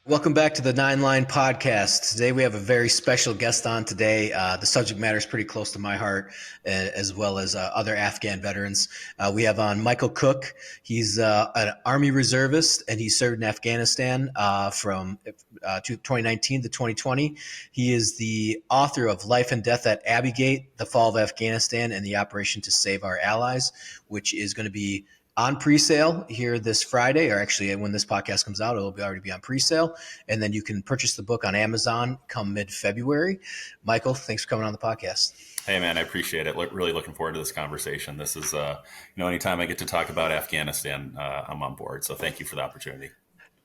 Welcome back to the Nine Line Podcast. Today we have a very special guest on today. The subject matter is pretty close to my heart, as well as other Afghan veterans. We have on Mikael Cook. He's an Army reservist, and he served in Afghanistan from 2019 to 2020. He is the author of Life and Death at Abbey Gate, The Fall of Afghanistan, and the Operation to Save Our Allies, which is going to be on pre-sale here this Friday, or actually when this podcast comes out, it'll already be on pre-sale. And then you can purchase the book on Amazon come mid-February. Mikael, thanks for coming on the podcast. Hey, man, I appreciate it. Really looking forward to this conversation. This is, anytime I get to talk about Afghanistan, I'm on board. So thank you for the opportunity.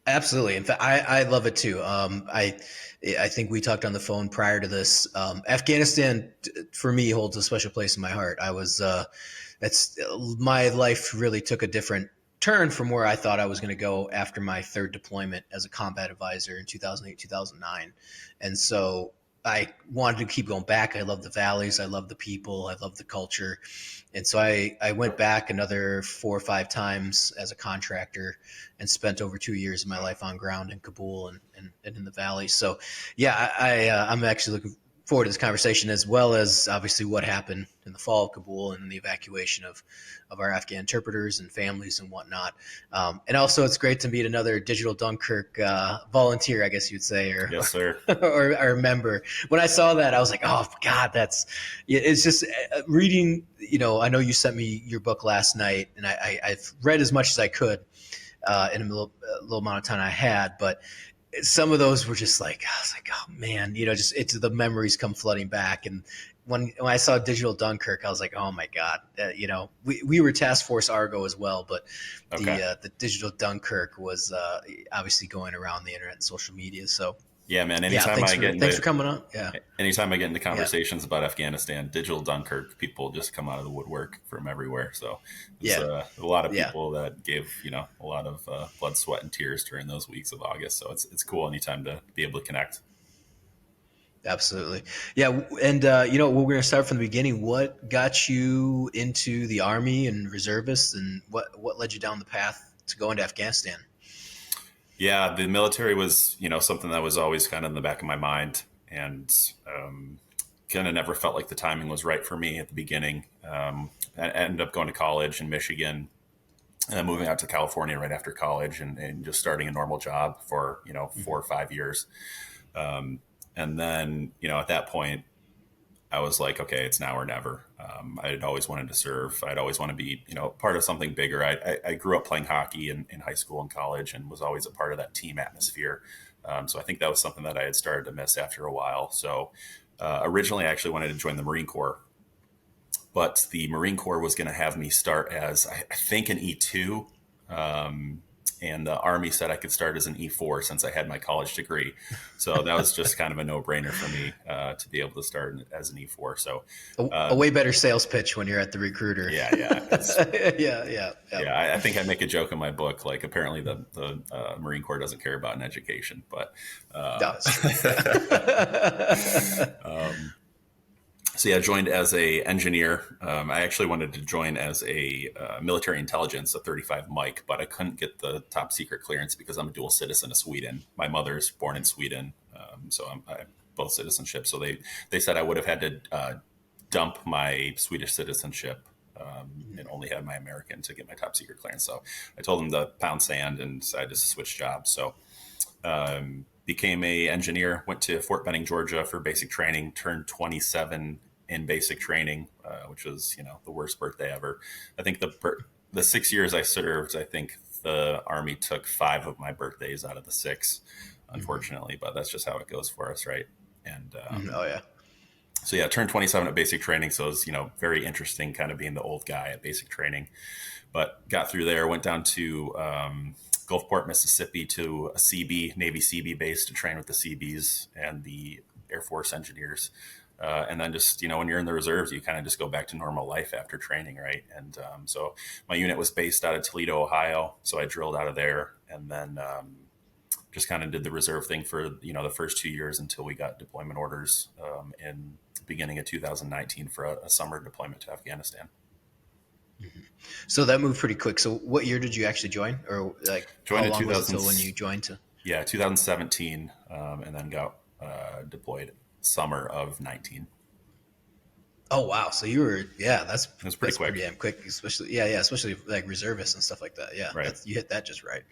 Absolutely. In fact, I love it too. I think we talked on the phone prior to this. Afghanistan, for me, holds a special place in my heart. My life really took a different turn from where I thought I was going to go after my third deployment as a combat advisor in 2008, 2009. And so I wanted to keep going back. I love the valleys. I love the people. I love the culture. And so I went back another 4 or 5 times as a contractor and spent over 2 years of my life on ground in Kabul and in the valley. So, yeah, I'm actually looking forward to this conversation, as well as obviously what happened in the fall of Kabul and the evacuation of our Afghan interpreters and families and whatnot. And also it's great to meet another Digital Dunkirk volunteer, I guess you'd say, or, yes, sir. or member. When I saw that, I was like, oh God, it's just reading, I know you sent me your book last night, and I've read as much as I could in a little amount of time I had, but some of those were just like, I was like, oh man, it's the memories come flooding back. And when I saw Digital Dunkirk, I was like, oh my God, we were Task Force Argo as well, but the Digital Dunkirk was obviously going around the internet and social media. So yeah, man. Thanks for coming on. Yeah. Anytime I get into conversations about Afghanistan, Digital Dunkirk, people just come out of the woodwork from everywhere. So a lot of people that gave, a lot of blood, sweat, and tears during those weeks of August. So it's cool anytime to be able to connect. Absolutely. Yeah. And, we're going to start from the beginning. What got you into the Army and reservists, and what led you down the path to go into Afghanistan? Yeah, the military was, something that was always kind of in the back of my mind, and kind of never felt like the timing was right for me at the beginning. I ended up going to college in Michigan, and then moving out to California right after college, and just starting a normal job for, 4 or 5 years. And then, at that point, I was like, okay, it's now or never. I had always wanted to serve. I'd always want to be, part of something bigger. I grew up playing hockey in high school and college, and was always a part of that team atmosphere. So I think that was something that I had started to miss after a while. So originally I actually wanted to join the Marine Corps, but the Marine Corps was going to have me start as, I think, an E2. And the Army said I could start as an E4 since I had my college degree. So that was just kind of a no-brainer for me to be able to start as an E4. So a way better sales pitch when you're at the recruiter. Yeah. Yeah. I think I make a joke in my book, like apparently the Marine Corps doesn't care about an education, but so yeah, I joined as a engineer. I actually wanted to join as a military intelligence, a 35 Mike, but I couldn't get the top secret clearance because I'm a dual citizen of Sweden. My mother's born in Sweden, so I have both citizenship. So they said I would have had to dump my Swedish citizenship and only have my American to get my top secret clearance. So I told them to pound sand and decided to switch jobs. So became a engineer, went to Fort Benning, Georgia for basic training, turned 27 in basic training, which was, the worst birthday ever. I think the 6 years I served, I think the Army took 5 of my birthdays out of the 6, unfortunately, but that's just how it goes for us. Right. And, so yeah, turned 27 at basic training. So it was, very interesting kind of being the old guy at basic training, but got through there, went down to, Gulfport, Mississippi, to a CB, Navy CB base to train with the CBs and the Air Force engineers. And then just, when you're in the reserves, you kind of just go back to normal life after training, right? And so my unit was based out of Toledo, Ohio. So I drilled out of there, and then just kind of did the reserve thing for, the first 2 years until we got deployment orders in the beginning of 2019 for a summer deployment to Afghanistan. Mm-hmm. So that moved pretty quick. So what year did you actually join, or like joined how long in was it till when you joined? Yeah, 2017, and then got deployed summer of 19. Oh wow, so you were that's It was pretty that's quick, pretty damn quick, especially especially like reservists and stuff like that. Yeah, right? that's you hit that just right.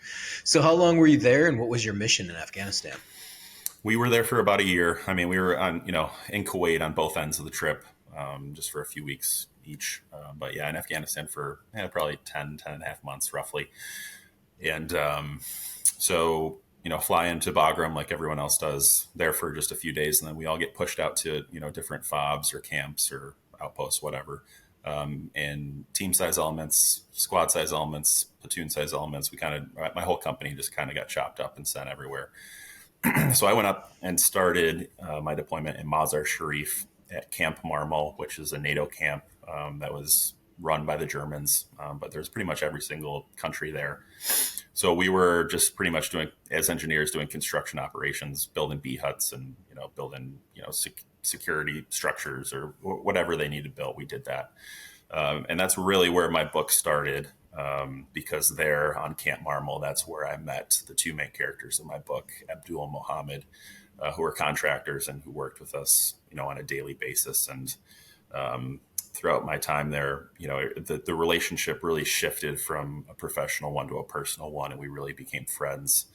So how long were you there, and what was your mission in Afghanistan? We were there for about a year. I mean, we were on, in Kuwait on both ends of the trip, just for a few weeks each. But yeah, in Afghanistan for probably 10 and a half months roughly. And so, fly into Bagram like everyone else does there for just a few days. And then we all get pushed out to, different FOBs or camps or outposts, whatever. And team size elements, squad size elements, platoon size elements. My whole company just kind of got chopped up and sent everywhere. So I went up and started my deployment in Mazar Sharif at Camp Marmol, which is a NATO camp that was run by the Germans, but there's pretty much every single country there. So we were just pretty much doing, as engineers, doing construction operations, building B huts and building security structures or whatever they needed built. We did that, and that's really where my book started. Because there on Camp Marmol, that's where I met the two main characters of my book, Abdul and Mohammed, who are contractors and who worked with us, on a daily basis. And throughout my time there, the relationship really shifted from a professional one to a personal one, and we really became friends.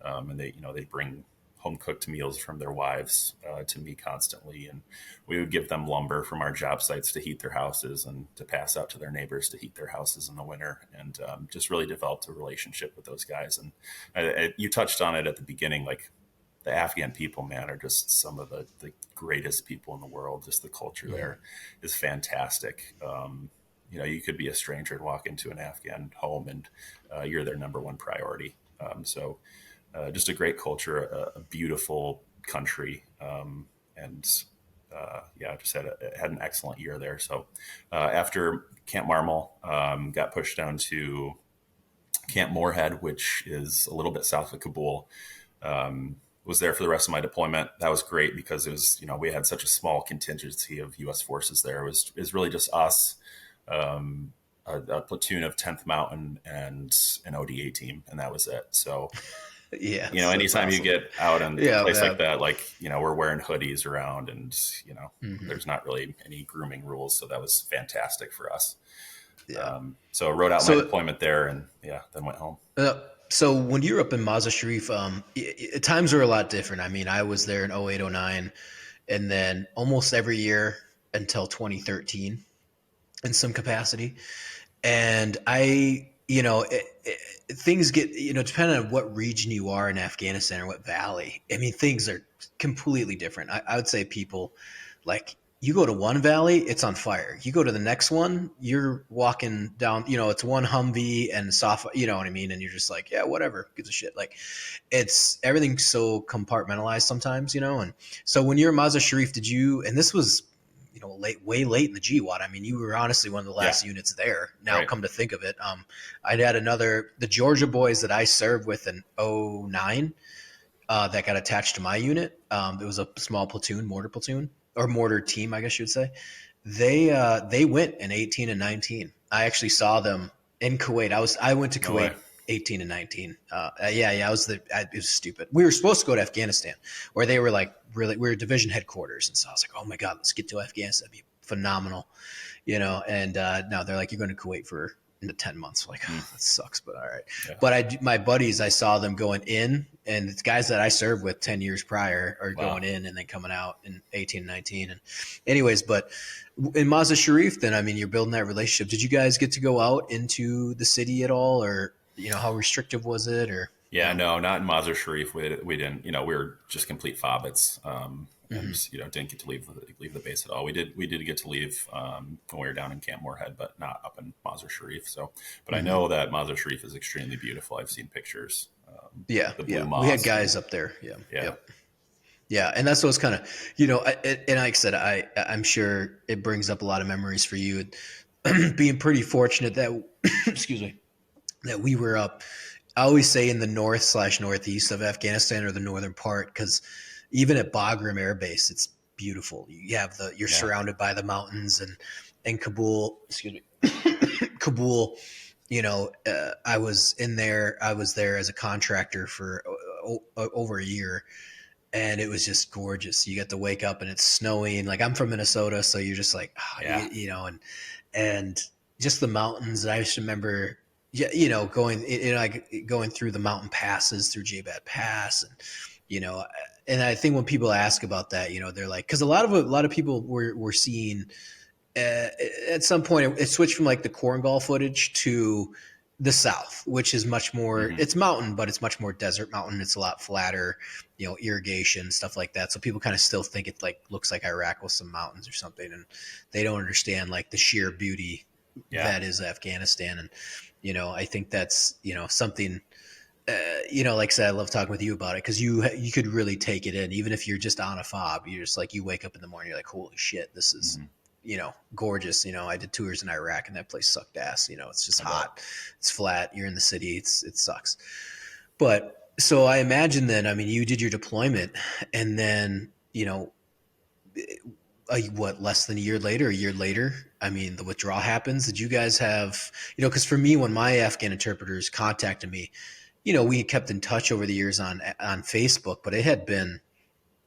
And they bring home cooked meals from their wives to me constantly, and we would give them lumber from our job sites to heat their houses and to pass out to their neighbors to heat their houses in the winter, and just really developed a relationship with those guys. And you touched on it at the beginning, like the Afghan people, man, are just some of the greatest people in the world. Just the culture there is fantastic. You could be a stranger and walk into an Afghan home and you're their number one priority. Just a great culture, a beautiful country, and just had an excellent year there. So after Camp Marmol, got pushed down to Camp Moorhead, which is a little bit south of Kabul. Was there for the rest of my deployment. That was great because it was, we had such a small contingency of U.S. forces there. It was really just us, a platoon of 10th Mountain and an ODA team, and that was it. So anytime awesome. you get out in a place like that, like, we're wearing hoodies around and, there's not really any grooming rules. So that was fantastic for us. So I wrote out my deployment there and then went home. So when you were up in Mazar Sharif, times were a lot different. I mean, I was there in 08, 09, and then almost every year until 2013 in some capacity. And things get, depending on what region you are in Afghanistan or what valley, I mean, things are completely different. I would say people, like, you go to one valley, it's on fire. You go to the next one, you're walking down, it's one Humvee and soft, you know what I mean? And you're just like, yeah, whatever, gives a shit. Like, it's everything's so compartmentalized sometimes, and so when you're in Mazar Sharif, and this was, way late in the GWAT. I mean, you were honestly one of the last units there. Now, right. Come to think of it, I'd had the Georgia boys that I served with in 09 that got attached to my unit. It was a small platoon, mortar platoon, or mortar team, I guess you would say. They went in 18 and 19. I actually saw them in Kuwait. I went to Kuwait 18 and 19. It was stupid. We were supposed to go to Afghanistan, where they were like, really, we were division headquarters. And so I was like, oh my God, let's get to Afghanistan. That'd be phenomenal. And now they're like, you're going to Kuwait for 10 months. Like, oh, that sucks, but all right. Yeah. But my buddies, I saw them going in, and it's guys that I served with 10 years prior are going in and then coming out in 18, 19. And anyways, but in Mazar Sharif, then, I mean, you're building that relationship. Did you guys get to go out into the city at all, or, how restrictive was it, or? Yeah, no, not in Mazar Sharif. We didn't, we were just complete fobbits. And didn't get to leave the base at all. We did get to leave when we were down in Camp Moorhead, but not up in Mazar Sharif. So, but I know that Mazar Sharif is extremely beautiful. I've seen pictures. We had guys up there. Yeah, and that's what's kind of, and like I said, I'm sure it brings up a lot of memories for you, being pretty fortunate that excuse me, that we were up. I always say in the north/northeast of Afghanistan, or the northern part, because even at Bagram Air Base, it's beautiful. You have you're surrounded by the mountains, and Kabul, Kabul, I was there as a contractor for over a year, and it was just gorgeous. You get to wake up and it's snowing. Like I'm from Minnesota, so you're just like, Yeah. and just the mountains. I just remember, going, like going through the mountain passes through Jabad Pass, and and I think when people ask about that, they're like, because a lot of people were seeing at some point it switched from like the Korengal footage to the South, which is much more, it's mountain, but it's much more desert mountain. It's a lot flatter, irrigation, stuff like that. So people kind of still think it like looks like Iraq with some mountains or something. And they don't understand like the sheer beauty that is Afghanistan. And, I think that's, something, like I said, I love talking with you about it because you could really take it in. Even if you're just on a fob, you're just like, you wake up in the morning, you're like, holy shit, this is, gorgeous. I did tours in Iraq and that place sucked ass. It's just hot. It's flat. You're in the city. It sucks. But so I imagine then, I mean, you did your deployment and then, less than a year later, I mean, the withdrawal happens. Did you guys have, because for me, when my Afghan interpreters contacted me, we kept in touch over the years on Facebook, but it had been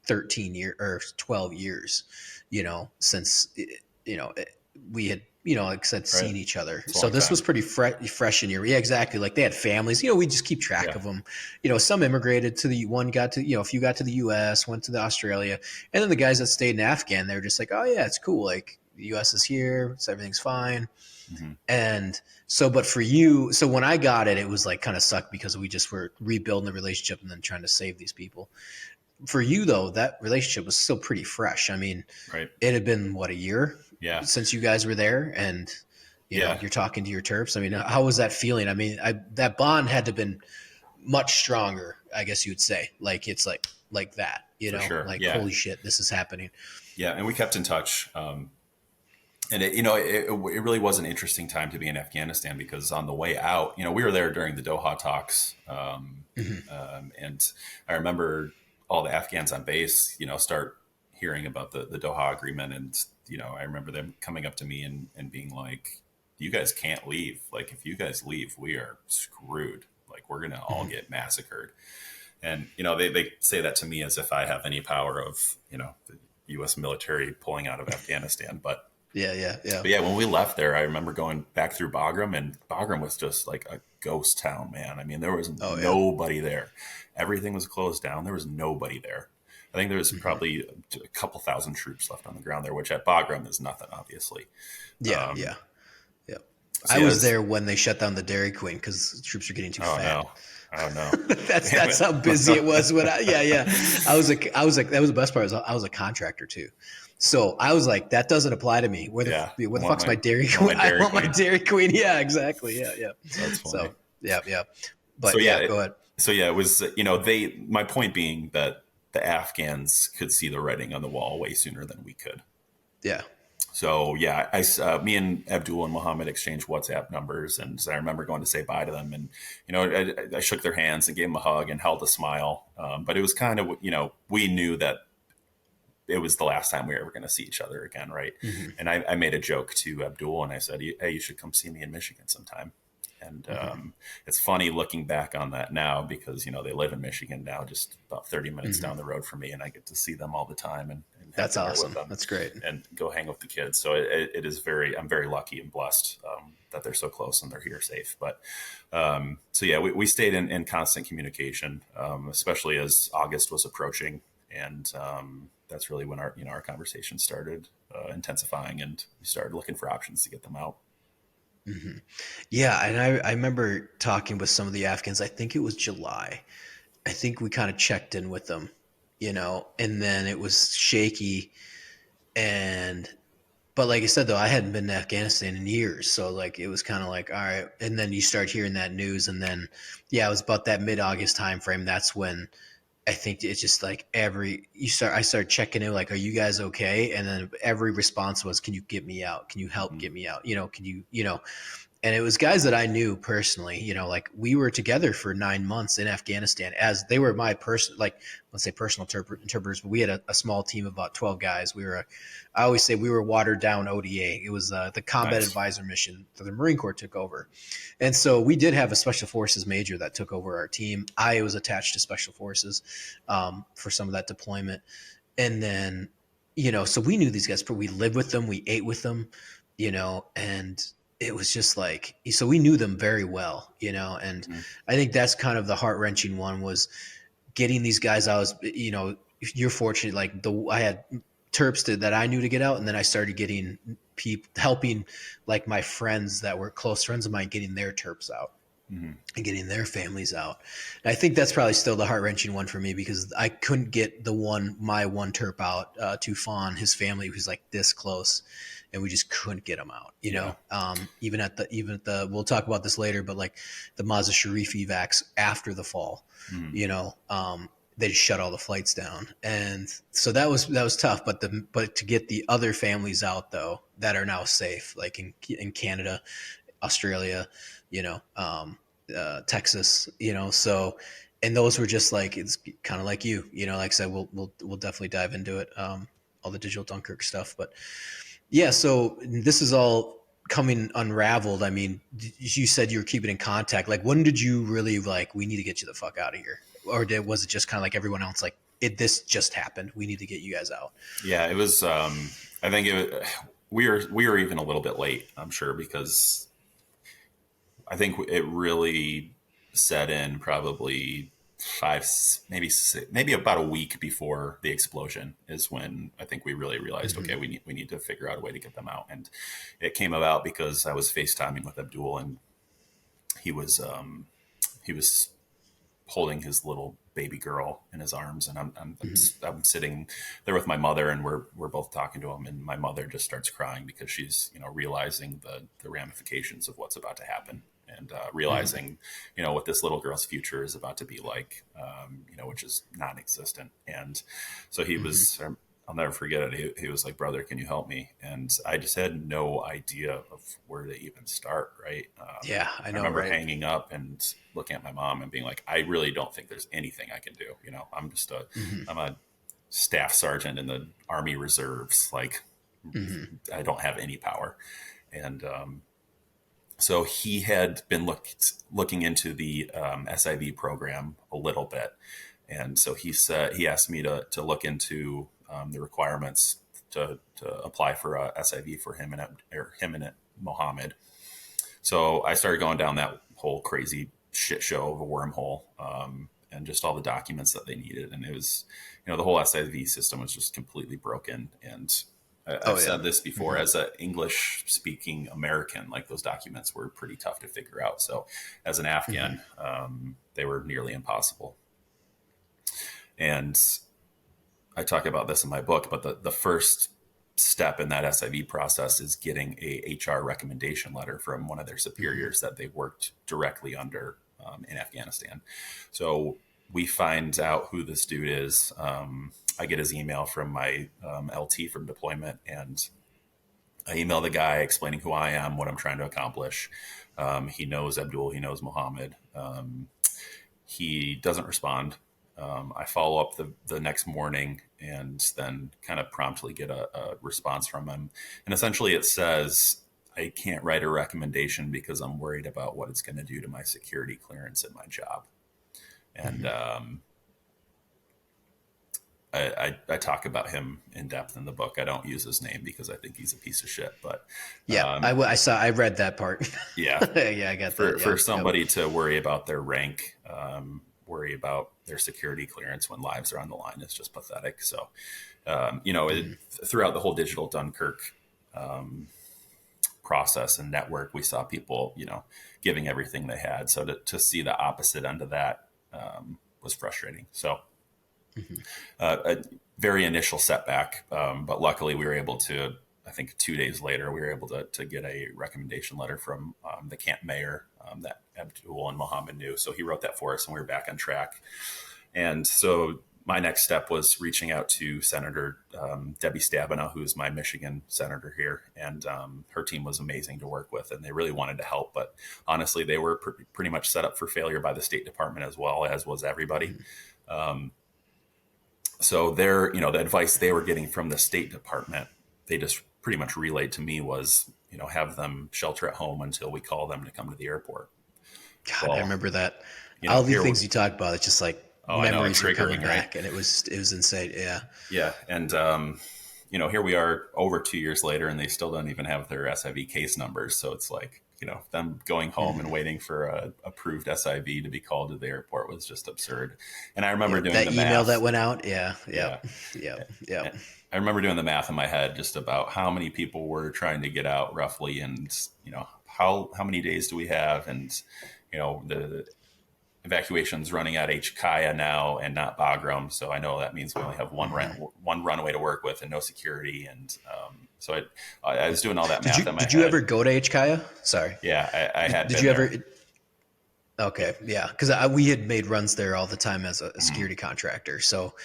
13 years or 12 years, since, we had, like I said, seen each other. So this was pretty fresh in your, yeah, exactly. Like they had families, we just keep track of them. Some immigrated one got to, a few got to the US, went to the Australia. And then the guys that stayed in Afghan, they were just like, oh yeah, it's cool. Like the US is here. So everything's fine. And so, but for you, so when I got it, it was like kind of sucked because we just were rebuilding the relationship and then trying to save these people. For you though, that relationship was still pretty fresh. I mean, it had been a year since you guys were there, and you're talking to your Terps. I mean, how was that feeling? I mean, that bond had to have been much stronger, I guess you would say. Like it's like that, sure. Like holy shit, this is happening. Yeah, and we kept in touch. And it really was an interesting time to be in Afghanistan because on the way out, we were there during the Doha talks, and I remember all the Afghans on base, start hearing about the Doha agreement, and I remember them coming up to me and being like, "You guys can't leave. Like, if you guys leave, we are screwed. Like, we're gonna all get massacred." And they say that to me as if I have any power of the U.S. military pulling out of Afghanistan, but. Yeah. But yeah, when we left there, I remember going back through Bagram, and Bagram was just like a ghost town, man. I mean, there was nobody there. Everything was closed down. There was nobody there. I think there was probably a couple thousand troops left on the ground there, which at Bagram is nothing, obviously. Yeah. So I was there when they shut down the Dairy Queen because troops were getting too fat. Oh no. That's how busy it was when I was like that was the best part. I was a contractor too. So I was like, that doesn't apply to me. Where the fuck's my Dairy Queen? I want my Dairy Queen. Yeah, exactly. Yeah. That's funny. So yeah. But so, go ahead. So yeah, it was, my point being that the Afghans could see the writing on the wall way sooner than we could. Yeah. So yeah, me and Abdul and Muhammad exchanged WhatsApp numbers, and I remember going to say bye to them, and I shook their hands and gave them a hug and held a smile. But it was kind of we knew that it was the last time we were ever going to see each other again, right? And I made a joke to Abdul, and I said, "Hey, you should come see me in Michigan sometime." And it's funny looking back on that now because they live in Michigan now, just about 30 minutes down the road from me, and I get to see them all the time and that's awesome. That's great. And go hang with the kids. So it is I'm very lucky and blessed that they're so close and they're here safe. But so yeah, we stayed in constant communication, especially as August was approaching. And that's really when our conversation started intensifying, and we started looking for options to get them out. Yeah. And I remember talking with some of the Afghans, I think it was July. I think we kind of checked in with them, and then it was shaky. But like I said, though, I hadn't been to Afghanistan in years. So like, it was kind of like, all right. And then you start hearing that news. And then, it was about that mid-August timeframe. That's when I think it's just like I started checking in, like, are you guys okay? And then every response was, can you get me out? Can you help get me out? Can you, And it was guys that I knew personally, like we were together for 9 months in Afghanistan as they were my person, like let's say personal interpreters, but we had a small team of about 12 guys. I always say we were watered down ODA. It was the combat Nice. advisor mission that the Marine Corps took over. And so we did have a special forces major that took over our team. I was attached to special forces for some of that deployment. And then, so we knew these guys, but we lived with them, we ate with them, and it was just like, so we knew them very well, and Mhm. I think that's kind of the heart wrenching one was getting these guys. You're fortunate, like I had Terps that I knew to get out. And then I started getting people helping like my friends that were close friends of mine, getting their Terps out Mhm. and getting their families out. And I think that's probably still the heart wrenching one for me because I couldn't get my one Terp out, Tufan, his family who's like this close, and we just couldn't get him out, Yeah. even at the, we'll talk about this later, but like the Mazar Sharif evacs after the fall, Mhm. they just shut all the flights down. And so that was tough, but to get the other families out though, that are now safe, like in Canada, Australia, Texas, so, and those were just like, it's kind of like like I said, we'll definitely dive into it. All the digital Dunkirk stuff, but yeah, so this is all coming unraveled. I mean, you said you were keeping in contact. Like, when did you really like, we need to get you the fuck out of here? Or was it just kind of like everyone else, like this just happened, we need to get you guys out? Yeah, it was. I think we were even a little bit late. I'm sure because I think it really set in probably five, maybe six, maybe about a week before the explosion is when I think we really realized, Mm-hmm. okay, we need to figure out a way to get them out. And it came about because I was FaceTiming with Abdul, and he was holding his little baby girl in his arms, and I'm sitting there with my mother, and we're both talking to him, and my mother just starts crying because she's realizing the ramifications of what's about to happen, and Mm-hmm. realizing what this little girl's future is about to be like, which is non-existent. And so he Mm-hmm. was. I'll never forget it. He was like, "Brother, can you help me?" And I just had no idea of where to even start. Right? Yeah, I I know, remember right? hanging up and looking at my mom and being like, "I really don't think there's anything I can do. Mm-hmm. I'm a staff sergeant in the Army Reserves. Like, Mm-hmm. I don't have any power." And so he had been looking into the SIV program a little bit, and so he asked me to look into the requirements to apply for a SIV for him and Mohammed. So I started going down that whole crazy shit show of a wormhole, and just all the documents that they needed. And it was, the whole SIV system was just completely broken. And Oh I've yeah. said this before, Mm-hmm. as an English speaking American, like those documents were pretty tough to figure out. So as an Mm-hmm. Afghan, they were nearly impossible. And I talk about this in my book, but the first step in that SIV process is getting a HR recommendation letter from one of their Mm-hmm. superiors that they worked directly under in Afghanistan. So we find out who this dude is. I get his email from my LT from deployment, and I email the guy explaining who I am, what I'm trying to accomplish. He knows Abdul, he knows Mohammed. He doesn't respond. I follow up the next morning and then kind of promptly get a response from him. And essentially it says, I can't write a recommendation because I'm worried about what it's going to do to my security clearance at my job. And Mm-hmm. I talk about him in depth in the book. I don't use his name because I think he's a piece of shit. But Yeah, I read that part. yeah, Yeah, I got that. for Yep. Yep. somebody to worry about their rank, worry about their security clearance when lives are on the line is just pathetic. So, Mm-hmm. throughout the whole digital Dunkirk process and network, we saw people, giving everything they had. So to see the opposite end of that was frustrating. So, Mm-hmm. a very initial setback, but luckily we were able to. I think 2 days later, we were able to get a recommendation letter from the camp mayor that Abdul and Mohammed knew. So he wrote that for us, and we were back on track. And so my next step was reaching out to Senator Debbie Stabenow, who's my Michigan senator here, and her team was amazing to work with, and they really wanted to help. But honestly, they were pretty much set up for failure by the State Department as well, as was everybody. So their, the advice they were getting from the State Department, they just pretty much relayed to me was, have them shelter at home until we call them to come to the airport. God, Well, I remember that. All the things you talked about, it's just like memories are coming back, and it was insane. Yeah. Yeah. And, here we are over 2 years later, and they still don't even have their SIV case numbers. So it's like, them going home and waiting for a approved SIV to be called to the airport was just absurd. And I remember doing that the email math. that went out. Yeah. I remember doing the math in my head just about how many people were trying to get out roughly, and how many days do we have, and the evacuations running at Kaya now and not Bagram, so I know that means we only have one runway to work with and no security, and so I was doing all that math in my head. Did you ever go to Kaya? Sorry. Yeah, I had. Did you ever? Okay, yeah, because we had made runs there all the time as a security contractor, so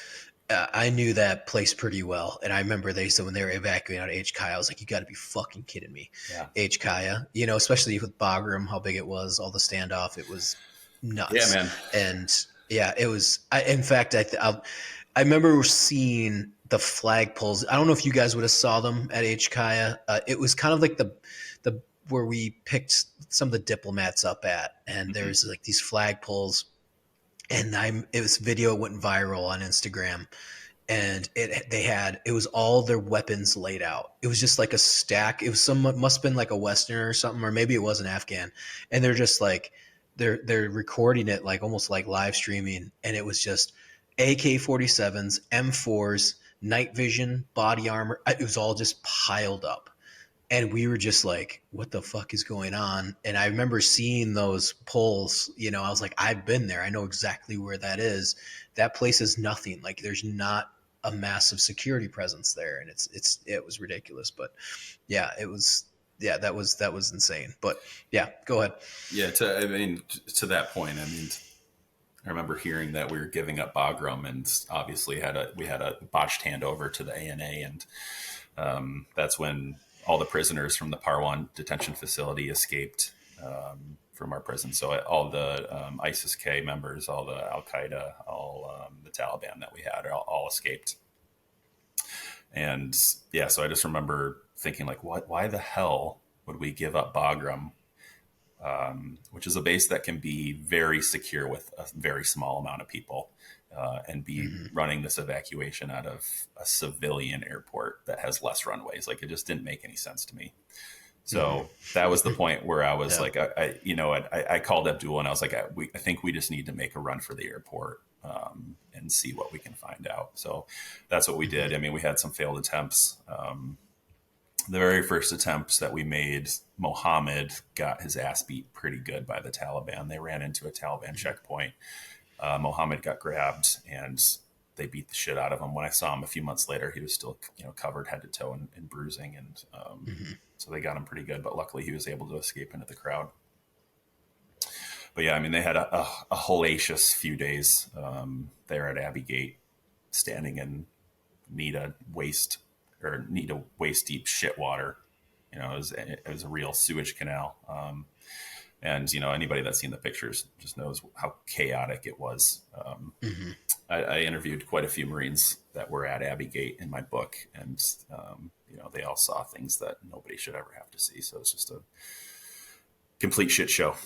I knew that place pretty well. And I remember they said when they were evacuating out of Kaya, I was like, "You got to be fucking kidding me!" Yeah. Kaya, especially with Bagram, how big it was, all the standoff, it was nuts. Yeah, man. And yeah, it was. In fact, I remember seeing the flagpoles. I don't know if you guys would have saw them at Kaya. It was kind of like the where we picked some of the diplomats up at, and there's like these flagpoles, and this video went viral on Instagram, and it was all their weapons laid out. It was just like a stack. It was must have been like a Westerner or something, or maybe it was an Afghan, and they're just like they're recording it like almost like live streaming, and it was just AK-47s, M4s, night vision, body armor. It was all just piled up. And we were just like, what the fuck is going on? And I remember seeing those poles, I was like, I've been there. I know exactly where that is. That place is nothing. Like there's not a massive security presence there. And it was ridiculous. But yeah, that was insane. But yeah, go ahead. Yeah. To that point, I remember hearing that we were giving up Bagram, and obviously we had a botched handover to the ANA. And that's when all the prisoners from the Parwan detention facility escaped from our prison. So all the ISIS-K members, all the Al-Qaeda, all the Taliban that we had all escaped. And yeah, so I just remember thinking like, why the hell would we give up Bagram, which is a base that can be very secure with a very small amount of people, and be running this evacuation out of a civilian airport that has less runways. Like it just didn't make any sense to me. So that was the point where I was like, I called Abdul and I was like, I think we just need to make a run for the airport and see what we can find out. So that's what we did. We had some failed attempts. The very first attempts that we made, Mohammed got his ass beat pretty good by the Taliban. They ran into a Taliban checkpoint. Mohammed got grabbed and they beat the shit out of him. When I saw him a few months later, he was still, covered head to toe in bruising. And so they got him pretty good, but luckily he was able to escape into the crowd. But yeah, they had a hellacious few days there at Abbey Gate, standing in knee to waist deep shit water. It was a real sewage canal. And, anybody that's seen the pictures just knows how chaotic it was. I interviewed quite a few Marines that were at Abbey Gate in my book, and, they all saw things that nobody should ever have to see. So it's just a complete shit show.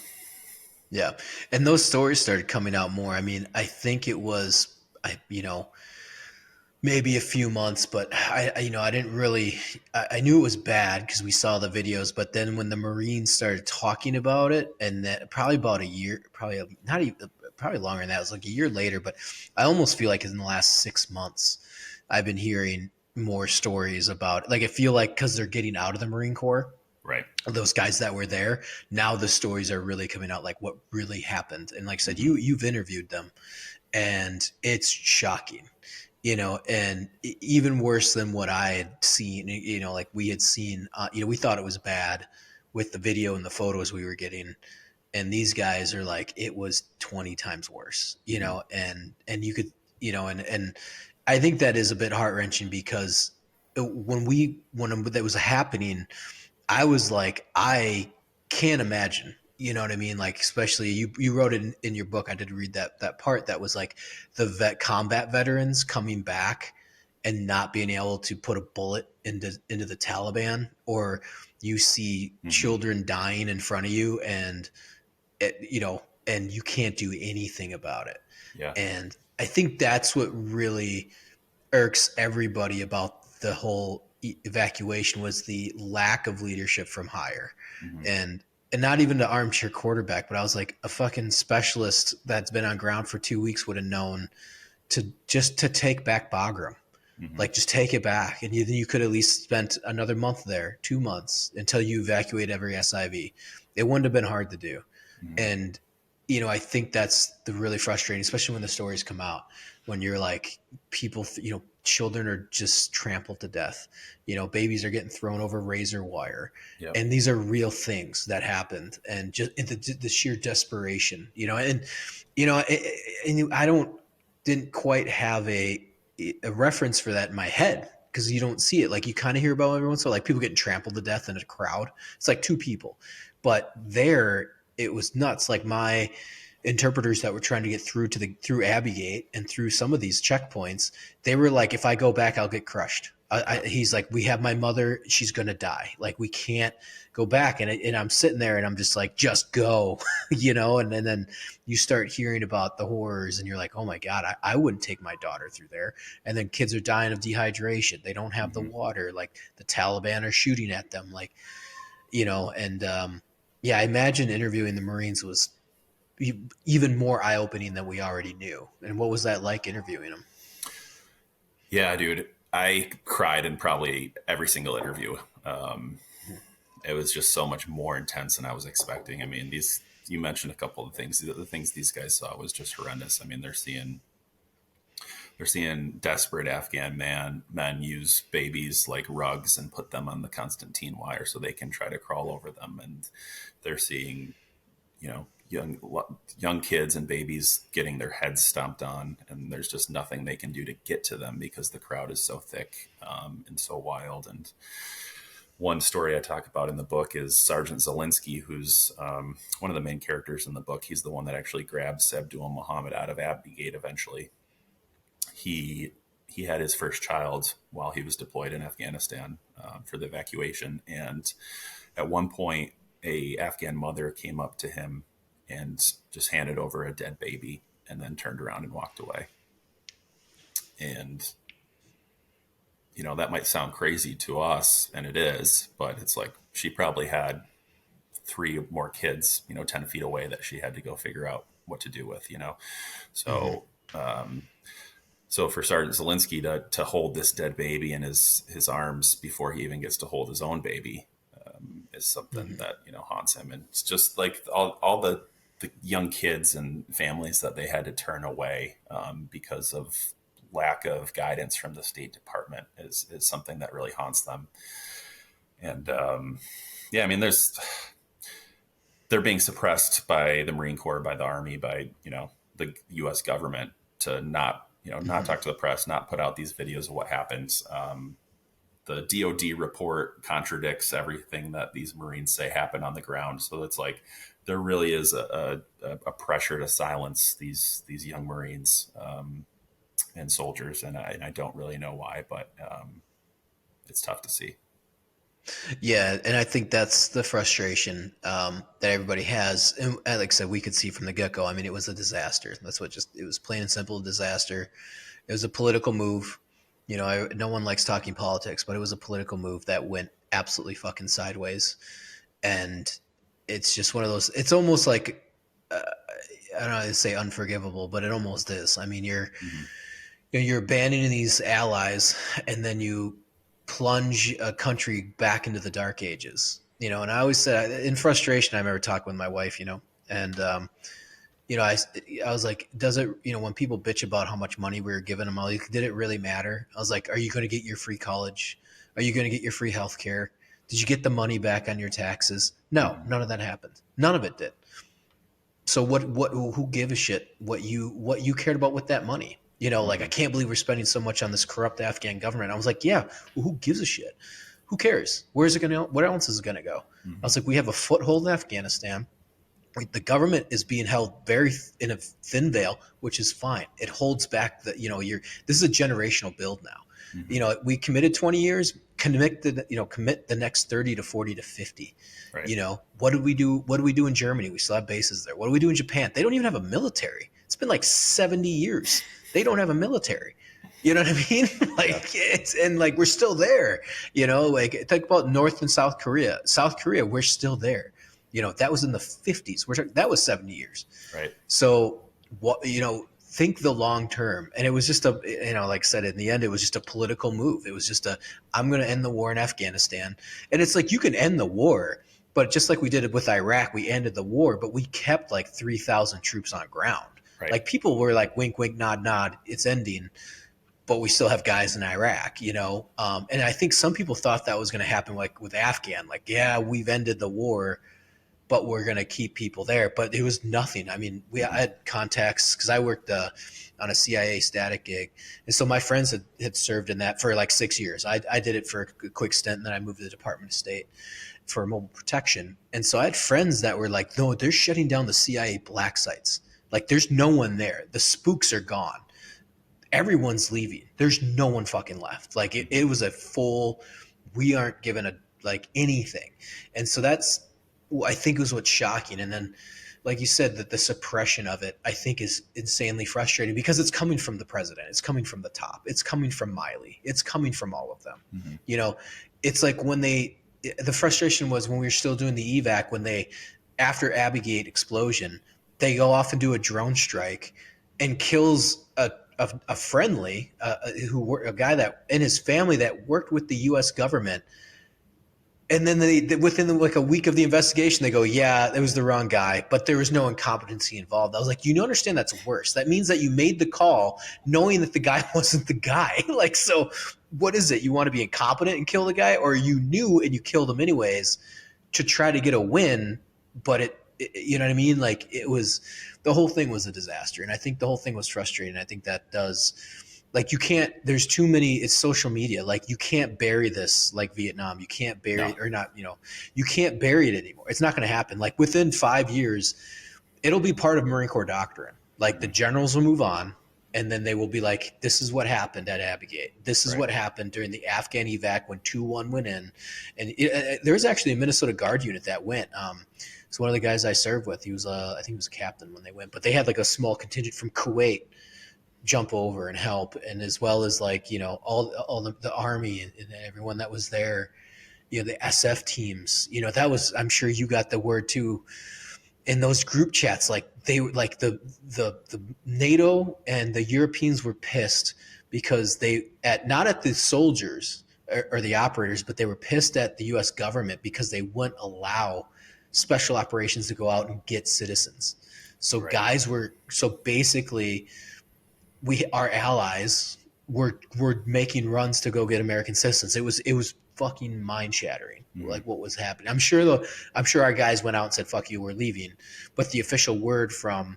Yeah. And those stories started coming out more. I think it was, maybe a few months, but I didn't really, I knew it was bad because we saw the videos, but then when the Marines started talking about it, and that probably about a year, probably longer than that, it was like a year later, but I almost feel like in the last 6 months, I've been hearing more stories about, like, I feel like because they're getting out of the Marine Corps, right? Those guys that were there, now the stories are really coming out, like what really happened. And like I said, you've interviewed them, and it's shocking. And even worse than what I had seen, like we had seen, we thought it was bad with the video and the photos we were getting. And these guys are like, it was 20 times worse, and you could, and I think that is a bit heart wrenching because when that was happening, I was like, I can't imagine. You know what I mean? Like, especially you wrote it in your book. I did read that part that was like the combat veterans coming back and not being able to put a bullet into the Taliban, or you see children dying in front of you, and and you can't do anything about it. Yeah. And I think that's what really irks everybody about the whole evacuation was the lack of leadership from higher. Mm-hmm. And not even the armchair quarterback, but I was like, a fucking specialist that's been on ground for 2 weeks would have known to take back Bagram. Mm-hmm. Like, just take it back, and you could at least spent another month there, 2 months, until you evacuate every SIV. It wouldn't have been hard to do. Mm-hmm. And I think that's the really frustrating, especially when the stories come out, when you're like, people, children are just trampled to death. Babies are getting thrown over razor wire. Yep. And these are real things that happened. And just the sheer desperation, and I didn't quite have a reference for that in my head, because you don't see it. Like, you kind of hear about every once in a while, like people getting trampled to death in a crowd. It's like 2 people, but there it was nuts. Like, my interpreters that were trying to get through Abbey Gate and through some of these checkpoints, they were like, if I go back, I'll get crushed. He's like, we have my mother, she's going to die. Like, we can't go back. And I'm sitting there and I'm just like, just go, and then you start hearing about the horrors and you're like, oh my God, I wouldn't take my daughter through there. And then kids are dying of dehydration. They don't have the water. Like, the Taliban are shooting at them. Like, yeah, I imagine interviewing the Marines was even more eye-opening than we already knew. And what was that like, interviewing them? Yeah, dude, I cried in probably every single interview. It was just so much more intense than I was expecting. I mean, you mentioned a couple of things. The things these guys saw was just horrendous. I mean, they're seeing desperate Afghan men use babies like rugs and put them on the Constantine wire so they can try to crawl over them. And they're seeing, young kids and babies getting their heads stomped on, and there's just nothing they can do to get to them because the crowd is so thick and so wild. And one story I talk about in the book is Sergeant Zelensky, who's one of the main characters in the book. He's the one that actually grabs Abdul Muhammad out of Abbey Gate eventually. He had his first child while he was deployed in Afghanistan for the evacuation. And at one point, a Afghan mother came up to him and just handed over a dead baby and then turned around and walked away. And, that might sound crazy to us, and it is, but it's like, she probably had 3 more kids, 10 feet away that she had to go figure out what to do with, So, so for Sergeant Zelensky to hold this dead baby in his arms before he even gets to hold his own baby is something that, haunts him. And it's just like all the young kids and families that they had to turn away because of lack of guidance from the State Department is something that really haunts them. And I mean, they're being suppressed by the Marine Corps, by the Army, by, the U.S. government to not talk to the press, not put out these videos of what happens. The DOD report contradicts everything that these Marines say happened on the ground. So it's like, there really is a pressure to silence these young Marines and soldiers. And I don't really know why, but it's tough to see. Yeah, and I think that's the frustration that everybody has. And like I said, we could see from the get-go. I mean, it was a disaster. It was plain and simple a disaster. It was a political move. No one likes talking politics, but it was a political move that went absolutely fucking sideways. And it's just one of those, it's almost like, I don't know how to say unforgivable, but it almost is. I mean, you're abandoning these allies, and then you plunge a country back into the dark ages, and I always said, in frustration, I remember talking with my wife, and I was like, does it, when people bitch about how much money we were giving them, did it really matter? I was like, are you going to get your free college? Are you going to get your free health care? Did you get the money back on your taxes? No, none of that happened. None of it did. So who gave a shit what you cared about with that money? Like, I can't believe we're spending so much on this corrupt Afghan government. I was like, yeah, well, who gives a shit? Who cares? Where's it going to, what else is it going to go? I was like, we have a foothold in Afghanistan. The government is being held in a thin veil, which is fine. It holds back this is a generational build now. We committed 20 years, commit the next 30 to 40 to 50. Right. What did we do? What do we do in Germany? We still have bases there. What do we do in Japan? They don't even have a military. It's been like 70 years. They don't have a military. You know what I mean? We're still there, like think about North and South Korea. South Korea, we're still there. That was in the 50s. That was 70 years. Right. So think the long term. And it was just like I said, in the end, it was just a political move. It was just I'm going to end the war in Afghanistan. And it's like, you can end the war, but just like we did it with Iraq, we ended the war, but we kept like 3,000 troops on ground. Right. Like, people were like, wink, wink, nod, nod, it's ending, but we still have guys in Iraq, and I think some people thought that was going to happen, like with Afghan, like, yeah, we've ended the war, but we're going to keep people there. But it was nothing. I mean, I had contacts because I worked on a CIA static gig. And so my friends had served in that for like 6 years. I did it for a quick stint, and then I moved to the Department of State for mobile protection. And so I had friends that were like, no, they're shutting down the CIA black sites. Like, there's no one there. The spooks are gone. Everyone's leaving. There's no one fucking left. Like, it was a full, we aren't given anything. And so that's, I think, was what's shocking. And then, like you said, that the suppression of it, I think, is insanely frustrating because it's coming from the president. It's coming from the top. It's coming from Miley. It's coming from all of them. It's like the frustration was when we were still doing the evac, when after Abbey Gate explosion, they go off and do a drone strike and kills a friendly, a guy that in his family that worked with the U.S. government. And then within like a week of the investigation, they go, yeah, it was the wrong guy, but there was no incompetency involved. I was like, you understand that's worse. That means that you made the call knowing that the guy wasn't the guy. Like, so what is it? You want to be incompetent and kill the guy, or you knew and you killed him anyways to try to get a win, but you know what I mean? Like, the whole thing was a disaster. And I think the whole thing was frustrating. I think that does, like, you can't, there's too many, it's social media. Like, you can't bury this like Vietnam. You can't bury it, or not, you can't bury it anymore. It's not going to happen. Like, within 5 years, it'll be part of Marine Corps doctrine. Like, the generals will move on, and then they will be like, this is what happened at Abbey Gate. This is what happened during the Afghan evac when 2-1 went in. And there was actually a Minnesota Guard unit that went. So one of the guys I served with, he was, I think he was a captain when they went, but they had like a small contingent from Kuwait jump over and help. And as well as like, all the Army and everyone that was there, the SF teams, that was, I'm sure you got the word too, in those group chats, like they were like the NATO and the Europeans were pissed because not at the soldiers or the operators, but they were pissed at the US government because they wouldn't allow special operations to go out and get citizens. So basically our allies were making runs to go get American citizens. It was fucking mind shattering, like what was happening. I'm sure our guys went out and said, fuck you, we're leaving. But the official word from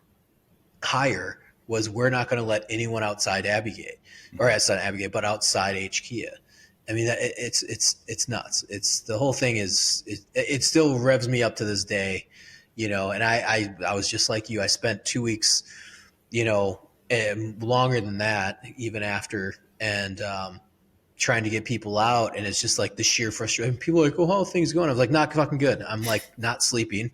higher was, we're not going to let anyone outside Abbey Gate, or outside Abbey Gate, but outside HK. I mean, it's nuts. It's, the whole thing is, it still revs me up to this day, and I was just like you. I spent 2 weeks, and longer than that, even after, and trying to get people out. And it's just like the sheer frustration. People are like, oh, how are things going? I was like, not fucking good. I'm like not sleeping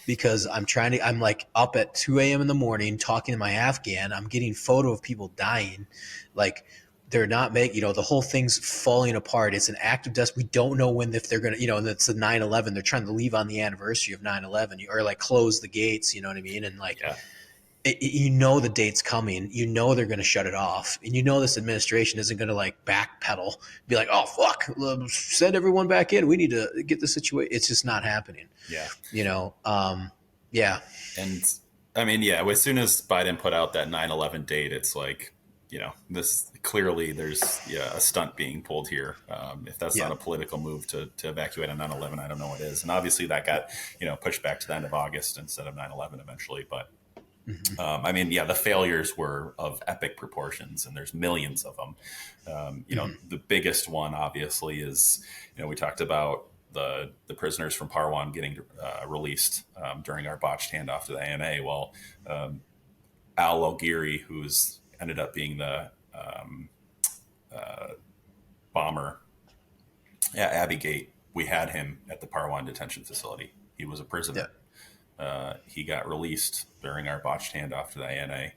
because I'm like up at 2 a.m. in the morning talking to my Afghan. I'm getting photo of people dying. Like, they're not making, the whole thing's falling apart. It's an act of death. We don't know if they're going to, and it's the 9/11. They're trying to leave on the anniversary of 9/11 or like close the gates, you know what I mean? And like, the date's coming, they're going to shut it off. And this administration isn't going to like backpedal, be like, oh, fuck, send everyone back in. We need to get the situation. It's just not happening. Yeah. Yeah. And I mean, as soon as Biden put out that 9/11 date, it's like, this clearly there's a stunt being pulled here. If that's not a political move to evacuate on 9/11, I don't know what is. And obviously that got, pushed back to the end of August instead of 9/11 eventually. But I mean, yeah, the failures were of epic proportions, and there's millions of them. The biggest one, obviously, is, we talked about the prisoners from Parwan getting released during our botched handoff to the ANA. Well, Al Algiri, who's ended up being the bomber at Abbey Gate, we had him at the Parwan detention facility. He was a prisoner. He got released during our botched handoff to the ANA,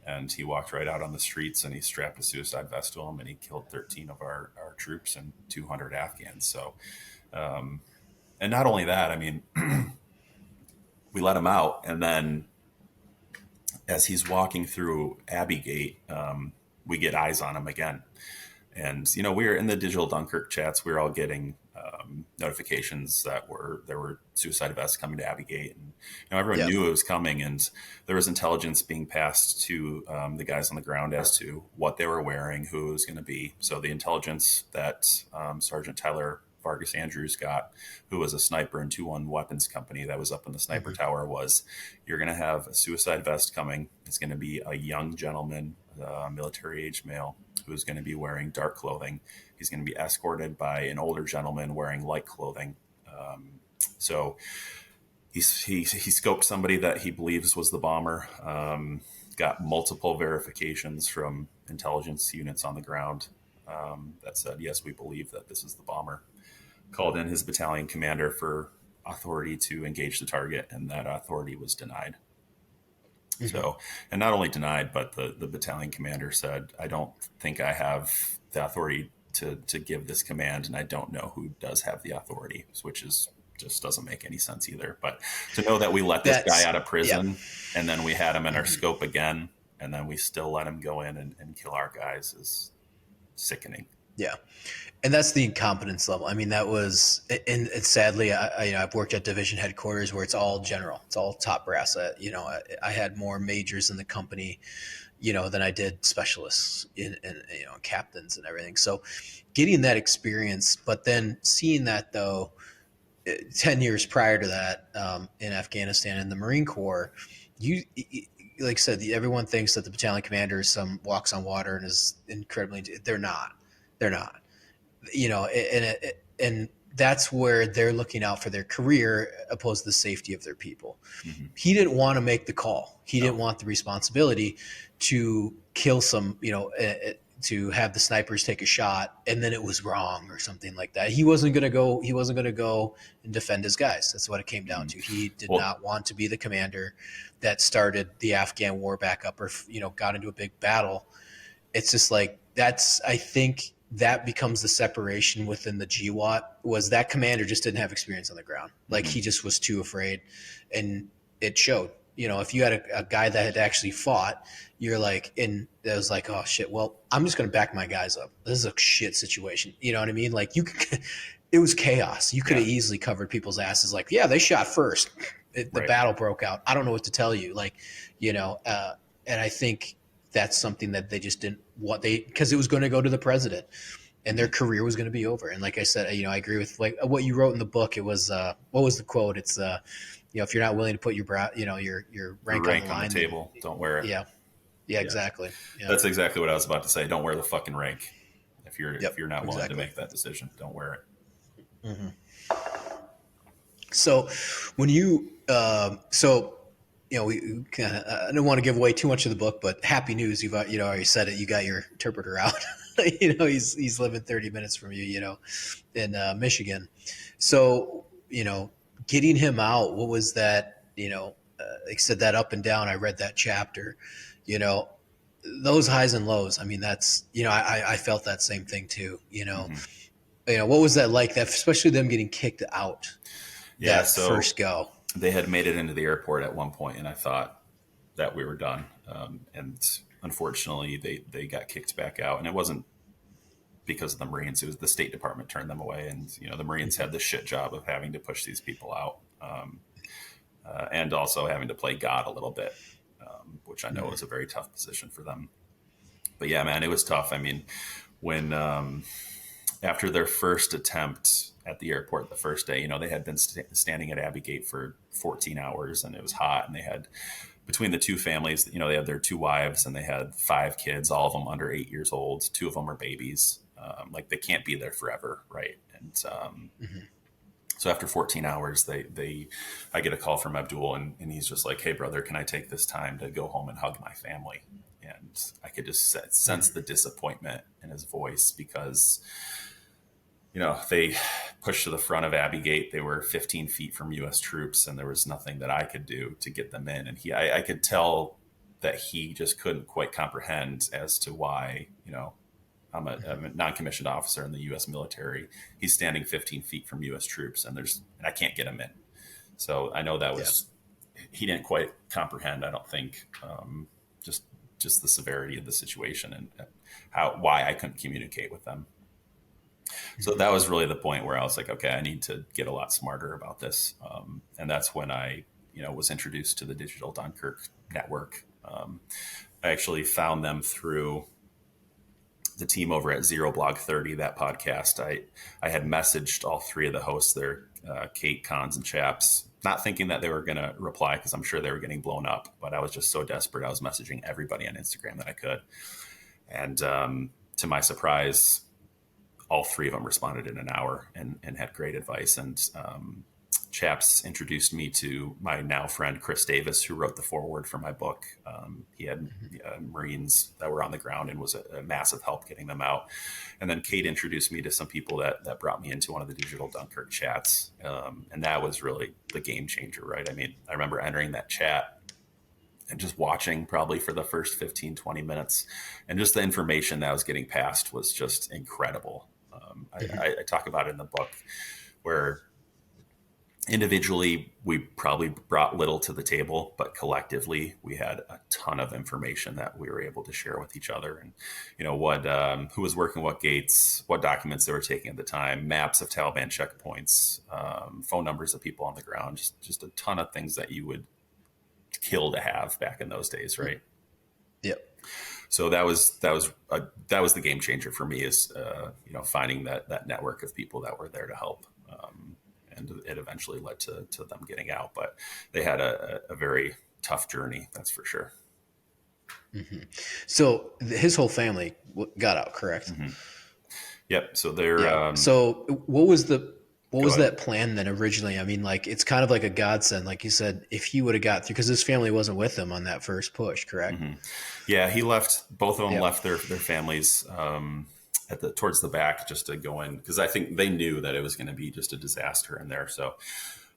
and he walked right out on the streets and he strapped a suicide vest to him, and he killed 13 of our troops and 200 Afghans. So, and not only that, I mean, we let him out, and then as he's walking through Abbey Gate, we get eyes on him again. And, we were in the digital Dunkirk chats. We were all getting notifications that there were suicide vests coming to Abbey Gate. And, everyone knew it was coming. And there was intelligence being passed to the guys on the ground as to what they were wearing, who it was going to be. So the intelligence that Sergeant Tyler Vargas Andrews got, who was a sniper in 2-1 Weapons Company that was up in the sniper tower, was, you're going to have a suicide vest coming. It's going to be a young gentleman, military age male, who's going to be wearing dark clothing. He's going to be escorted by an older gentleman wearing light clothing. So he scoped somebody that he believes was the bomber, got multiple verifications from intelligence units on the ground that said, yes, we believe that this is the bomber. Called in his battalion commander for authority to engage the target, and that authority was denied. So, and not only denied, but the battalion commander said, I don't think I have the authority to give this command, and I don't know who does have the authority, which just doesn't make any sense either. But to know that we let this guy out of prison, and then we had him in our scope again, and then we still let him go in and kill our guys is sickening. Yeah. And that's the incompetence level. I mean, that was, and sadly, I've worked at division headquarters where it's all general, it's all top brass. I had more majors in the company, than I did specialists and captains and everything. So getting that experience, but then seeing that though, 10 years prior to that, in Afghanistan in the Marine Corps, like I said, everyone thinks that the battalion commander is some walks on water and is incredibly, they're not, and that's where they're looking out for their career opposed to the safety of their people. He didn't want to make the call. He didn't want the responsibility to kill some, to have the snipers take a shot and then it was wrong or something like that. He wasn't going to go and defend his guys. That's what it came down to. He did not want to be the commander that started the Afghan war back up or, got into a big battle. It's just like, I think that becomes the separation within the GWAT, was that commander just didn't have experience on the ground. Like he just was too afraid, and it showed. If you had a guy that had actually fought, you're like, and it was like, oh shit, well, I'm just going to back my guys up. This is a shit situation. You know what I mean? Like it was chaos. You could have easily covered people's asses. Like, yeah, they shot first. The battle broke out. I don't know what to tell you. Like, and I think that's something that they just didn't want, because it was going to go to the president and their career was going to be over. And like I said, I agree with like what you wrote in the book. It was, what was the quote? It's, if you're not willing to put your rank on the table, don't wear it. Yeah, exactly. Yeah. That's exactly what I was about to say. Don't wear the fucking rank. If you're not willing to make that decision, don't wear it. So when you, we kind of, I don't want to give away too much of the book, but happy news. You've, already said it. You got your interpreter out. He's living 30 minutes from you, in Michigan. So, getting him out, what was that, like I said, that up and down, I read that chapter, those highs and lows. I mean, that's, I felt that same thing too, what was that like, that, especially them getting kicked out first go? They had made it into the airport at one point, and I thought that we were done. And unfortunately, they got kicked back out, and it wasn't because of the Marines. It was the State Department turned them away, and the Marines had the shit job of having to push these people out, and also having to play God a little bit, which I know was a very tough position for them. But yeah, man, it was tough. I mean, when after their first attempt at the airport the first day, they had been standing at Abbey Gate for 14 hours, and it was hot, and they had between the two families, they had their two wives and they had 5 kids, all of them under 8 years old. 2 of them are babies. Like they can't be there forever. Right. And, Mhm. so after 14 hours, I get a call from Abdul, and he's just like, "Hey, brother, can I take this time to go home and hug my family?" And I could just sense Mhm. the disappointment in his voice because, they pushed to the front of Abbey Gate. They were 15 feet from U.S. troops, and there was nothing that I could do to get them in. And I could tell that he just couldn't quite comprehend as to why, I'm a non-commissioned officer in the U.S. military. He's standing 15 feet from U.S. troops, and I can't get him in. So I know that Yeah. was he didn't quite comprehend. I don't think just just the severity of the situation and why I couldn't communicate with them. So Mhm. that was really the point where I was like, okay, I need to get a lot smarter about this. And that's when I, was introduced to the Digital Dunkirk network. I actually found them through the team over at Zero Blog 30, that podcast. I had messaged all 3 of the hosts there, Kate, Cons, and Chaps, not thinking that they were going to reply because I'm sure they were getting blown up. But I was just so desperate. I was messaging everybody on Instagram that I could. And to my surprise, all 3 of them responded in an hour and had great advice. And Chaps introduced me to my now friend Chris Davis, who wrote the foreword for my book. He had Mhm. Marines that were on the ground and was a massive help getting them out. And then Kate introduced me to some people that brought me into one of the Digital Dunkirk chats. And that was really the game changer, right? I mean, I remember entering that chat and just watching probably for the first 15, 20 minutes. And just the information that was getting passed was just incredible. Mhm. I talk about it in the book where individually we probably brought little to the table, but collectively we had a ton of information that we were able to share with each other. And what who was working what gates, what documents they were taking at the time, maps of Taliban checkpoints, phone numbers of people on the ground, just a ton of things that you would kill to have back in those days, right? Yep. So that was the game changer for me, is finding that network of people that were there to help. And it eventually led to them getting out, but they had a very tough journey, that's for sure. Mhm. So his whole family got out, correct? Hmm. Yep. So they're Yeah. So what go was ahead. that plan then originally? I mean, like it's kind of like a godsend, like you said, if he would have got through, because his family wasn't with him on that first push, correct? Hmm. Yeah, he left. Both of them Yeah. left their families at the towards the back just to go in, because I think they knew that it was going to be just a disaster in there. So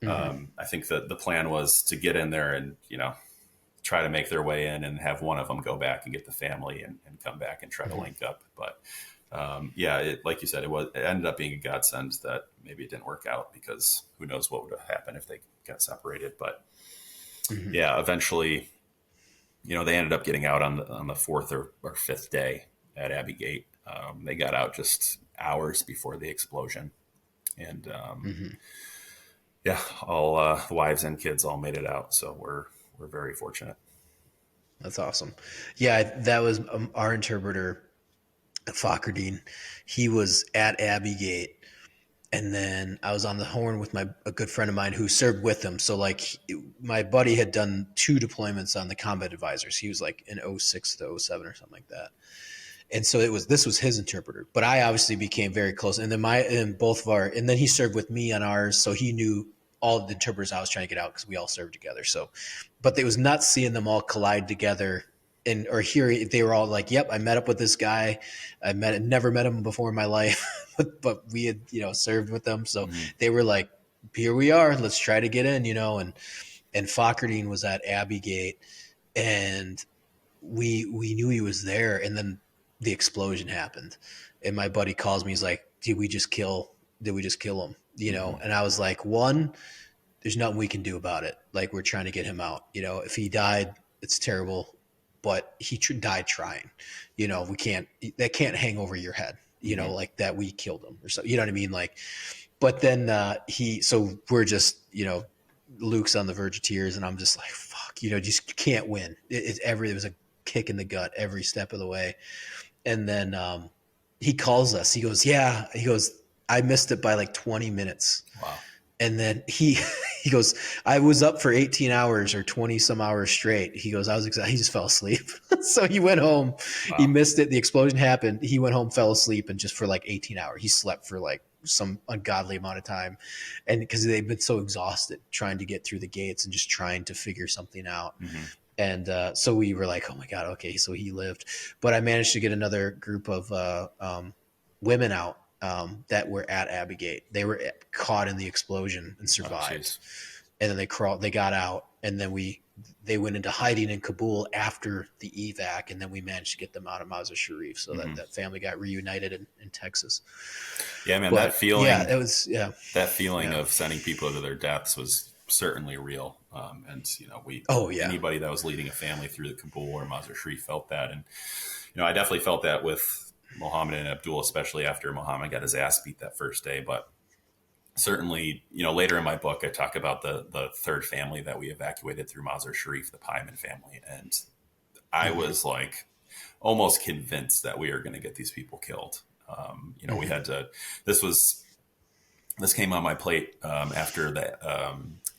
Hmm. I think that the plan was to get in there and try to make their way in and have one of them go back and get the family and come back and try to Hmm. link up. But yeah, like you said, it ended up being a godsend that maybe it didn't work out, because who knows what would have happened if they got separated. But Hmm. yeah, eventually, they ended up getting out on the 4th or 5th day at Abbey Gate. They got out just hours before the explosion, and Hmm. yeah, all the wives and kids all made it out. So we're very fortunate. That's awesome. Yeah, that was our interpreter, Fockerdine. He was at Abbey Gate, and then I was on the horn with a good friend of mine who served with him. So like my buddy had done 2 deployments on the combat advisors. He was like in '06 to '07 or something like that. And so this was his interpreter. But I obviously became very close. And then both of our, and then he served with me on ours, so he knew all of the interpreters I was trying to get out because we all served together. So, but it was nuts seeing them all collide together, and or hearing they were all like, "Yep, I met up with this guy. Never met him before in my life, but we had served with them." So Mm-hmm. they were like, "Here we are. Let's try to get in," And Fockerdine was at Abbey Gate, and we knew he was there, and then the explosion happened, and my buddy calls me. He's like, Did we just kill him?" Mm-hmm. And I was like, one, there's nothing we can do about it. Like we're trying to get him out. If he died, it's terrible, but he died trying. We can't. That can't hang over your head. Mm-hmm. Like that we killed him or so. You know what I mean? Like, but then so we're just Luke's on the verge of tears, and I'm just like, fuck, just can't win. It was a kick in the gut every step of the way. And then he calls us. He goes, "Yeah." He goes, "I missed it by like 20 minutes." Wow. And then he he goes, I was up for 18 hours or 20 some hours straight. He goes, I was excited. He just fell asleep. So he went home. He Wow. missed it. The explosion happened. He went home, fell asleep, and just for like 18 hours, he slept for like some ungodly amount of time. And because they've been so exhausted trying to get through the gates and just trying to figure something out. Mm-hmm. And so we were like, oh my God, okay. So he lived. But I managed to get another group of women out that were at Abbey Gate. They were caught in the explosion and survived. And then they got out, and then they went into hiding in Kabul after the evac, and then we managed to get them out of Mazar Sharif. So that family got reunited in Texas. Yeah, man, that feeling. Yeah, it was. Yeah, that feeling of sending people to their deaths was certainly real. And anybody that was leading a family through the Kabul or Mazar Sharif felt that, and I definitely felt that with Mohammed and Abdul, especially after Mohammed got his ass beat that first day. But certainly, later in my book, I talk about the third family that we evacuated through Mazar Sharif, the Pieman family. And I was like almost convinced that we were going to get these people killed. We had to, this came on my plate after the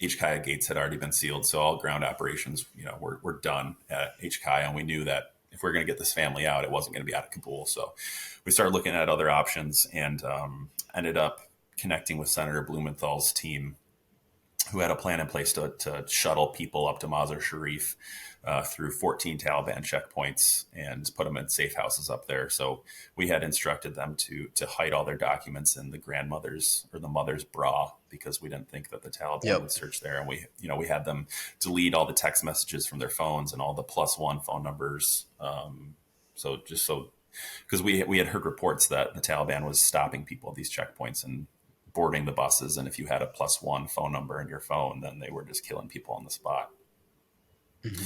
HKIA gates had already been sealed. So all ground operations, were done at HKIA, and we knew that if we're going to get this family out, it wasn't going to be out of Kabul. So we started looking at other options, and ended up connecting with Senator Blumenthal's team, who had a plan in place to shuttle people up to Mazar Sharif through 14 Taliban checkpoints and put them in safe houses up there. So we had instructed them to hide all their documents in the grandmother's or the mother's bra, because we didn't think that the Taliban would search there. And we had them delete all the text messages from their phones and all the +1 phone numbers. Because we had heard reports that the Taliban was stopping people at these checkpoints and boarding the buses, and if you had a +1 phone number in your phone, then they were just killing people on the spot. Mm-hmm.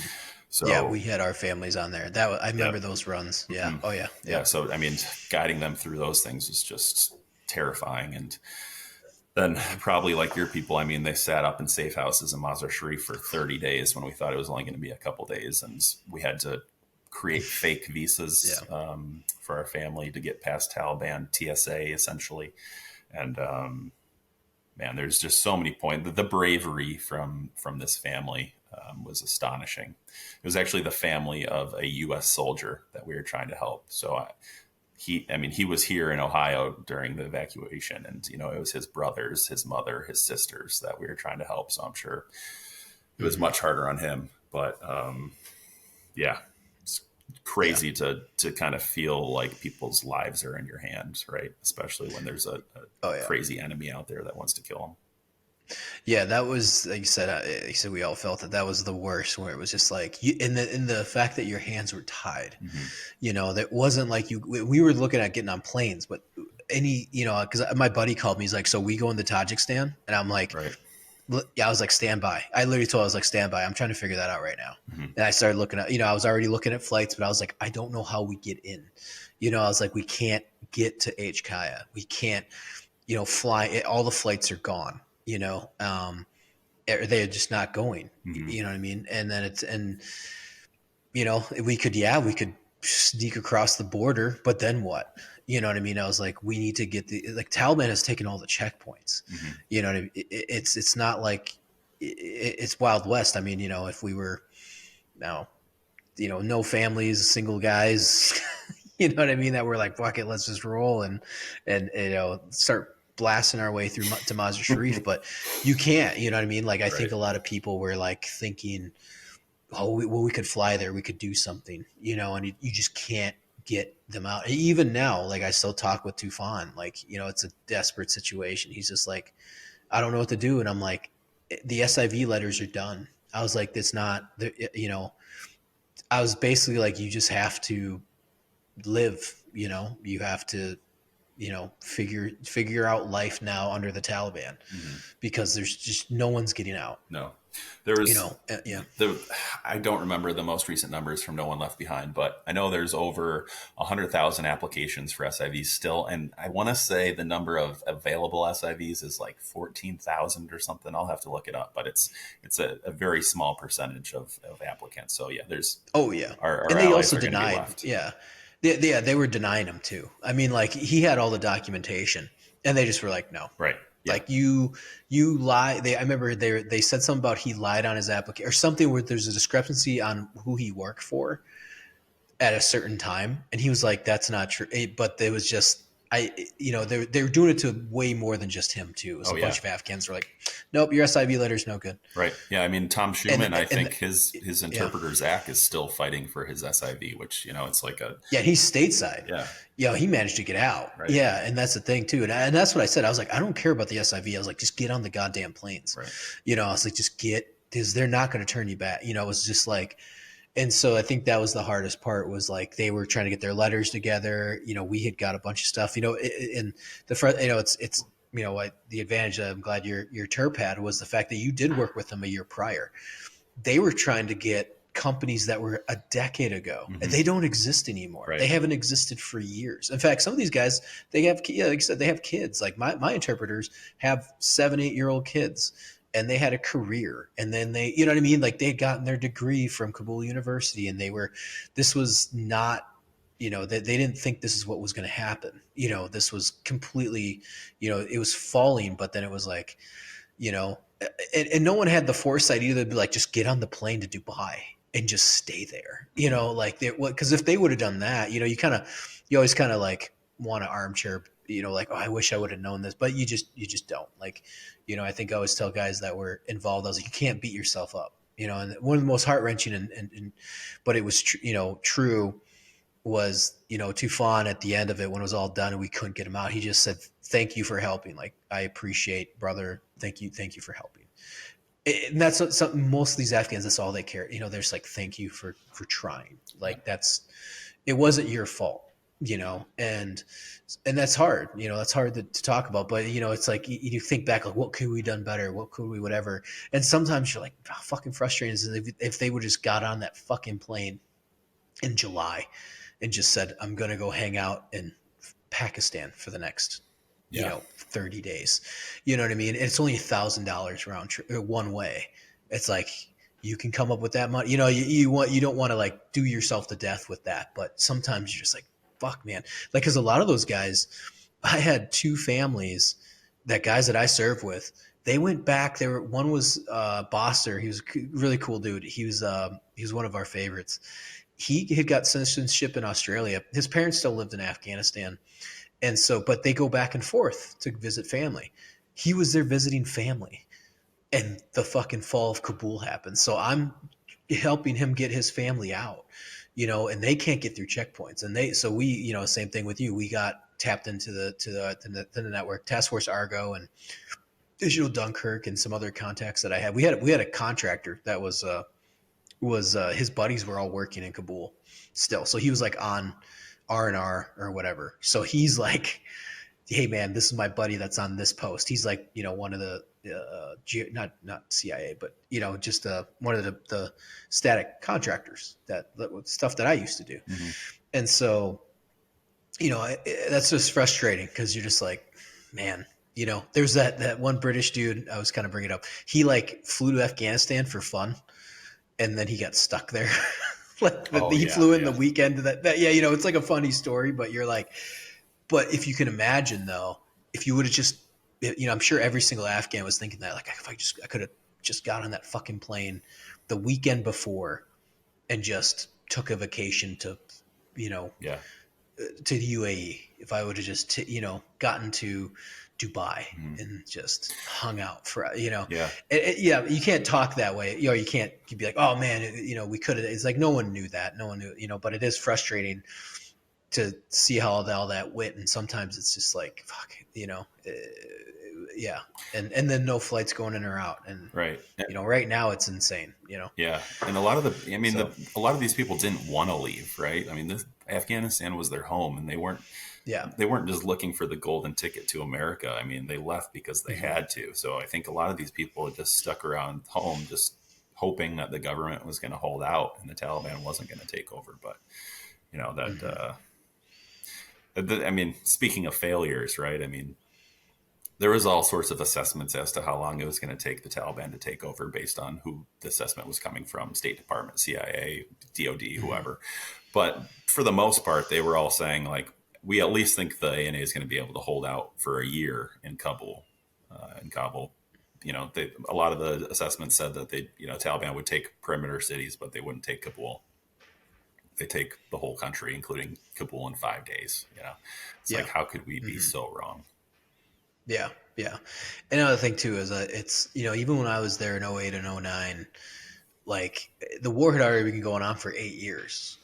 So yeah, we had our families on there. I remember those runs. Yeah. Mm-hmm. Oh yeah. Yeah. So guiding them through those things was just terrifying. And then probably like your people, they sat up in safe houses in Mazar Sharif for 30 days when we thought it was only going to be a couple days, and we had to create fake visas for our family to get past Taliban, TSA essentially. And there's just so many points. The bravery from this family was astonishing. It was actually the family of a U.S. soldier that we were trying to help. So he was here in Ohio during the evacuation, and it was his brothers, his mother, his sisters that we were trying to help. So I'm sure it was much harder on him. But it's crazy to kind of feel like people's lives are in your hands, right? Especially when there's a crazy enemy out there that wants to kill them. Yeah, that was, like you said, we all felt that was the worst, where it was just like, in the fact that your hands were tied, that wasn't like we were looking at getting on planes, but because my buddy called me, he's like, so we go into Tajikistan? And I'm like, right. Yeah, I was like, stand by. I literally told I was like, stand by. I'm trying to figure that out right now. Mm-hmm. And I started looking at, I was already looking at flights, but I was like, I don't know how we get in. I was like, we can't get to HKIA. We can't, fly. All the flights are gone. They're just not going. Mm-hmm. You know what I mean? And then we could sneak across the border, but then what? You know what I mean? I was like, we need to get Taliban has taken all the checkpoints. Mm-hmm. You know what I mean? It's not like it's Wild West. If we were now, no families, single guys, you know what I mean? That we're like, fuck it, let's just roll and start blasting our way through to Mazar Sharif. But you can't, you know what I mean? Like, I think a lot of people were like thinking, oh, we could fly there, we could do something, and you just can't get them out. And even now, like, I still talk with Tufan, like, it's a desperate situation. He's just like, I don't know what to do. And I'm like, the SIV letters are done. I was like, it's not, I was basically like, you just have to live, you have to, figure out life now under the Taliban, because there's just no one's getting out. No, there was, I don't remember the most recent numbers from No One Left Behind, but I know there's over 100,000 applications for SIVs still. And I want to say the number of available SIVs is like 14,000 or something. I'll have to look it up, but it's a very small percentage of applicants. So yeah, there's, our and they allies also are gonna be denied. left. Yeah. They were denying him too. Like, he had all the documentation and they just were like, no. Right. Yeah. Like you lie. I remember they said something about he lied on his application or something where there's a discrepancy on who he worked for at a certain time, and he was like, "That's not true." But it was just they were doing it to way more than just him too. It was Oh, a yeah. bunch of Afghans were like, "Nope, your SIV letter's no good." Right. Yeah. I mean, Tom And Schumann, I and think his yeah, interpreter Zach is still fighting for his SIV, which, it's like a, yeah, he's stateside. yeah, He managed to get out. right. Yeah, and that's the thing too. And that's what I said. I was like, I don't care about the SIV. I was like, just get on the goddamn planes. Right. I was like, just get because they're not going to turn you back. It was just like. And so I think that was the hardest part was like they were trying to get their letters together. We had got a bunch of stuff, and the front, it's the advantage that I'm glad your Terp had was the fact that you did work with them a year prior. They were trying to get companies that were a decade ago and they don't exist anymore. Right. They haven't existed for years. In fact, some of these guys, they have, like I said, they have kids. Like my interpreters have 7-8-year-old kids. And they had a career, and then they, you know what I mean? Like they had gotten their degree from Kabul University, and this was not, they didn't think this is what was going to happen. This was completely, it was falling, but then it was like, and no one had the foresight either to be like, just get on the plane to Dubai and just stay there, like because if they would have done that, you always kind of like want to armchair, like, oh, I wish I would have known this, but you just don't. Like, I think I always tell guys that were involved, I was like, you can't beat yourself up, and one of the most heart wrenching and but it was true was, Tufan at the end of it, when it was all done and we couldn't get him out, he just said, thank you for helping. Like, I appreciate, brother. Thank you for helping. And that's something most of these Afghans, that's all they care. They're just like, thank you for trying. Like it wasn't your fault, and that's hard, that's hard to talk about, but it's like, you think back, like, what could we done better? What could we, whatever. And sometimes you're like, how fucking frustrating is it if they would just got on that fucking plane in July and just said, I'm going to go hang out in Pakistan for the next, 30 days. You know what I mean? It's only $1,000 round trip one way. It's like, you can come up with that money. You don't want to like do yourself to death with that, but sometimes you're just like, fuck, man. Like, cause a lot of those guys, I had 2 families guys that I served with, they went back. One was Bosser. He was a really cool dude. He was one of our favorites. He had got citizenship in Australia. His parents still lived in Afghanistan. And so, but they go back and forth to visit family. He was there visiting family, and the fucking fall of Kabul happened. So I'm helping him get his family out, and they can't get through checkpoints. And we, same thing with you. We got tapped into the network, Task Force Argo and Digital Dunkirk and some other contacts that I had. We had a contractor that was his buddies were all working in Kabul still. So he was like on R&R or whatever. So he's like, hey man, this is my buddy that's on this post. He's like, one of the, not CIA, but just one of the static contractors that stuff that I used to do. Mm-hmm. And so, that's just frustrating because you're just like, man, there's that one British dude, I was kind of bringing it up. He like flew to Afghanistan for fun, and then he got stuck there. He flew in the weekend to that. It's like a funny story, but you're like, but if you can imagine though, if you would have just, I'm sure every single Afghan was thinking that, like, if I could have just got on that fucking plane the weekend before and just took a vacation to, to the UAE. If I would have just, gotten to Dubai and just hung out for, you can't talk that way. You'd be like, oh man, we could have, it's like, no one knew that. No one knew, but it is frustrating to see how all that went. And sometimes it's just like, fuck, And then no flights going in or out. And, right. Right now it's insane, Yeah. And a lot of a lot of these people didn't want to leave, right? I mean, Afghanistan was their home, and they weren't just looking for the golden ticket to America. I mean, they left because they had to. So I think a lot of these people just stuck around home, just hoping that the government was going to hold out and the Taliban wasn't going to take over. But, I mean, speaking of failures, right? I mean, there was all sorts of assessments as to how long it was going to take the Taliban to take over based on who the assessment was coming from, State Department, CIA, DOD, whoever. But for the most part, they were all saying, like, we at least think the ANA is going to be able to hold out for a year in Kabul. in Kabul. A lot of the assessments said that Taliban would take perimeter cities, but they wouldn't take Kabul. They take the whole country, including Kabul, in 5 days. It's Yeah. like, how could we be so wrong? Yeah. Yeah. Another thing too is it's, even when I was there in '08 and '09, like the war had already been going on for 8 years,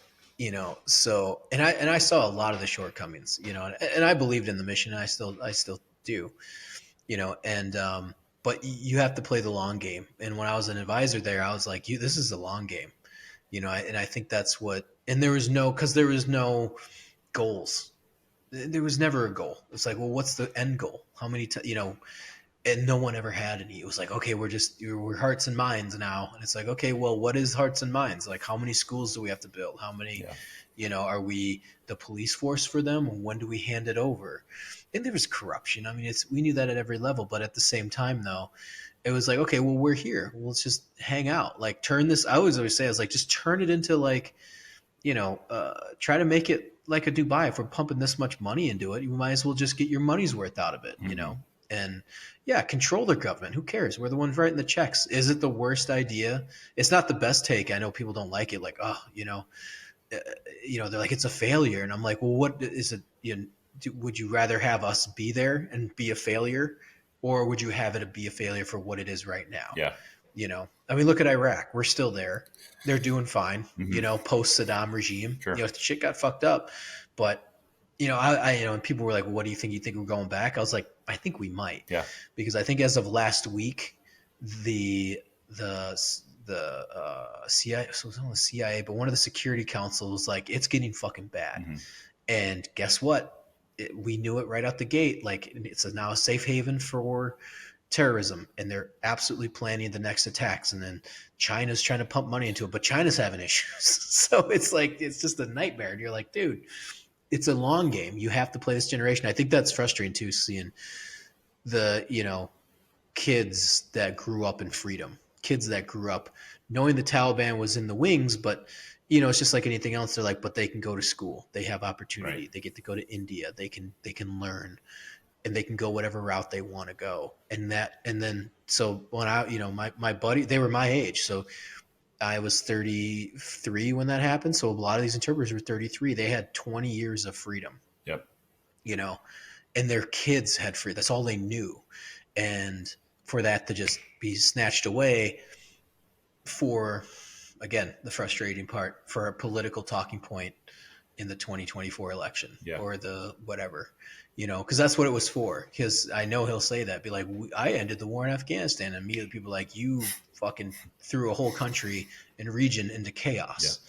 so, and I saw a lot of the shortcomings, and I believed in the mission, and I still do, and but you have to play the long game. And when I was an advisor there, I was like, this is a long game, and I think that's what. And because there was no goals. There was never a goal. It's like, well, what's the end goal? How many and no one ever had any. It was like, okay, we're hearts and minds now. And it's like, okay, well, what is hearts and minds? Like, how many schools do we have to build? How many, are we the police force for them? And when do we hand it over? And there was corruption. I mean, we knew that at every level, but at the same time, though, it was like, okay, well, we're here. Well, let's just hang out. Like, turn this. I always say, I was like, just turn it into like, try to make it like a Dubai. If we're pumping this much money into it, you might as well just get your money's worth out of it, and control their government. Who cares? We're the ones writing the checks. Is it the worst idea? It's not the best take. I know people don't like it. Like, they're like, it's a failure. And I'm like, well, what is it? Would you rather have us be there and be a failure, or would you have it be a failure for what it is right now? Yeah. I mean, look at Iraq. We're still there. They're doing fine, post Saddam regime. Sure. Shit got fucked up. But, and people were like, well, what do you think? You think we're going back? I was like, I think we might. Yeah. Because I think as of last week, the CIA, so it was on the CIA, but one of the Security Council was like, it's getting fucking bad. And guess what? We knew it right out the gate. Like, it's now a safe haven for terrorism, and they're absolutely planning the next attacks. And then China's trying to pump money into it, but China's having issues. So it's like, it's just a nightmare. And you're like, dude, it's a long game. You have to play this generation. I think that's frustrating too, seeing the, kids that grew up in freedom, kids that grew up knowing the Taliban was in the wings, but it's just like anything else. They're like, but they can go to school. They have opportunity. Right. They get to go to India. They can learn, and they can go whatever route they want to go. And then, so when my buddy, they were my age. So I was 33 when that happened. So a lot of these interpreters were 33. They had 20 years of freedom. Yep. And their kids had free. That's all they knew. And for that to just be snatched away for, again, the frustrating part, for a political talking point in the 2024 election or the whatever, because that's what it was for. Because I know he'll say that, be like, I ended the war in Afghanistan. And immediately people are like, you fucking threw a whole country and region into chaos.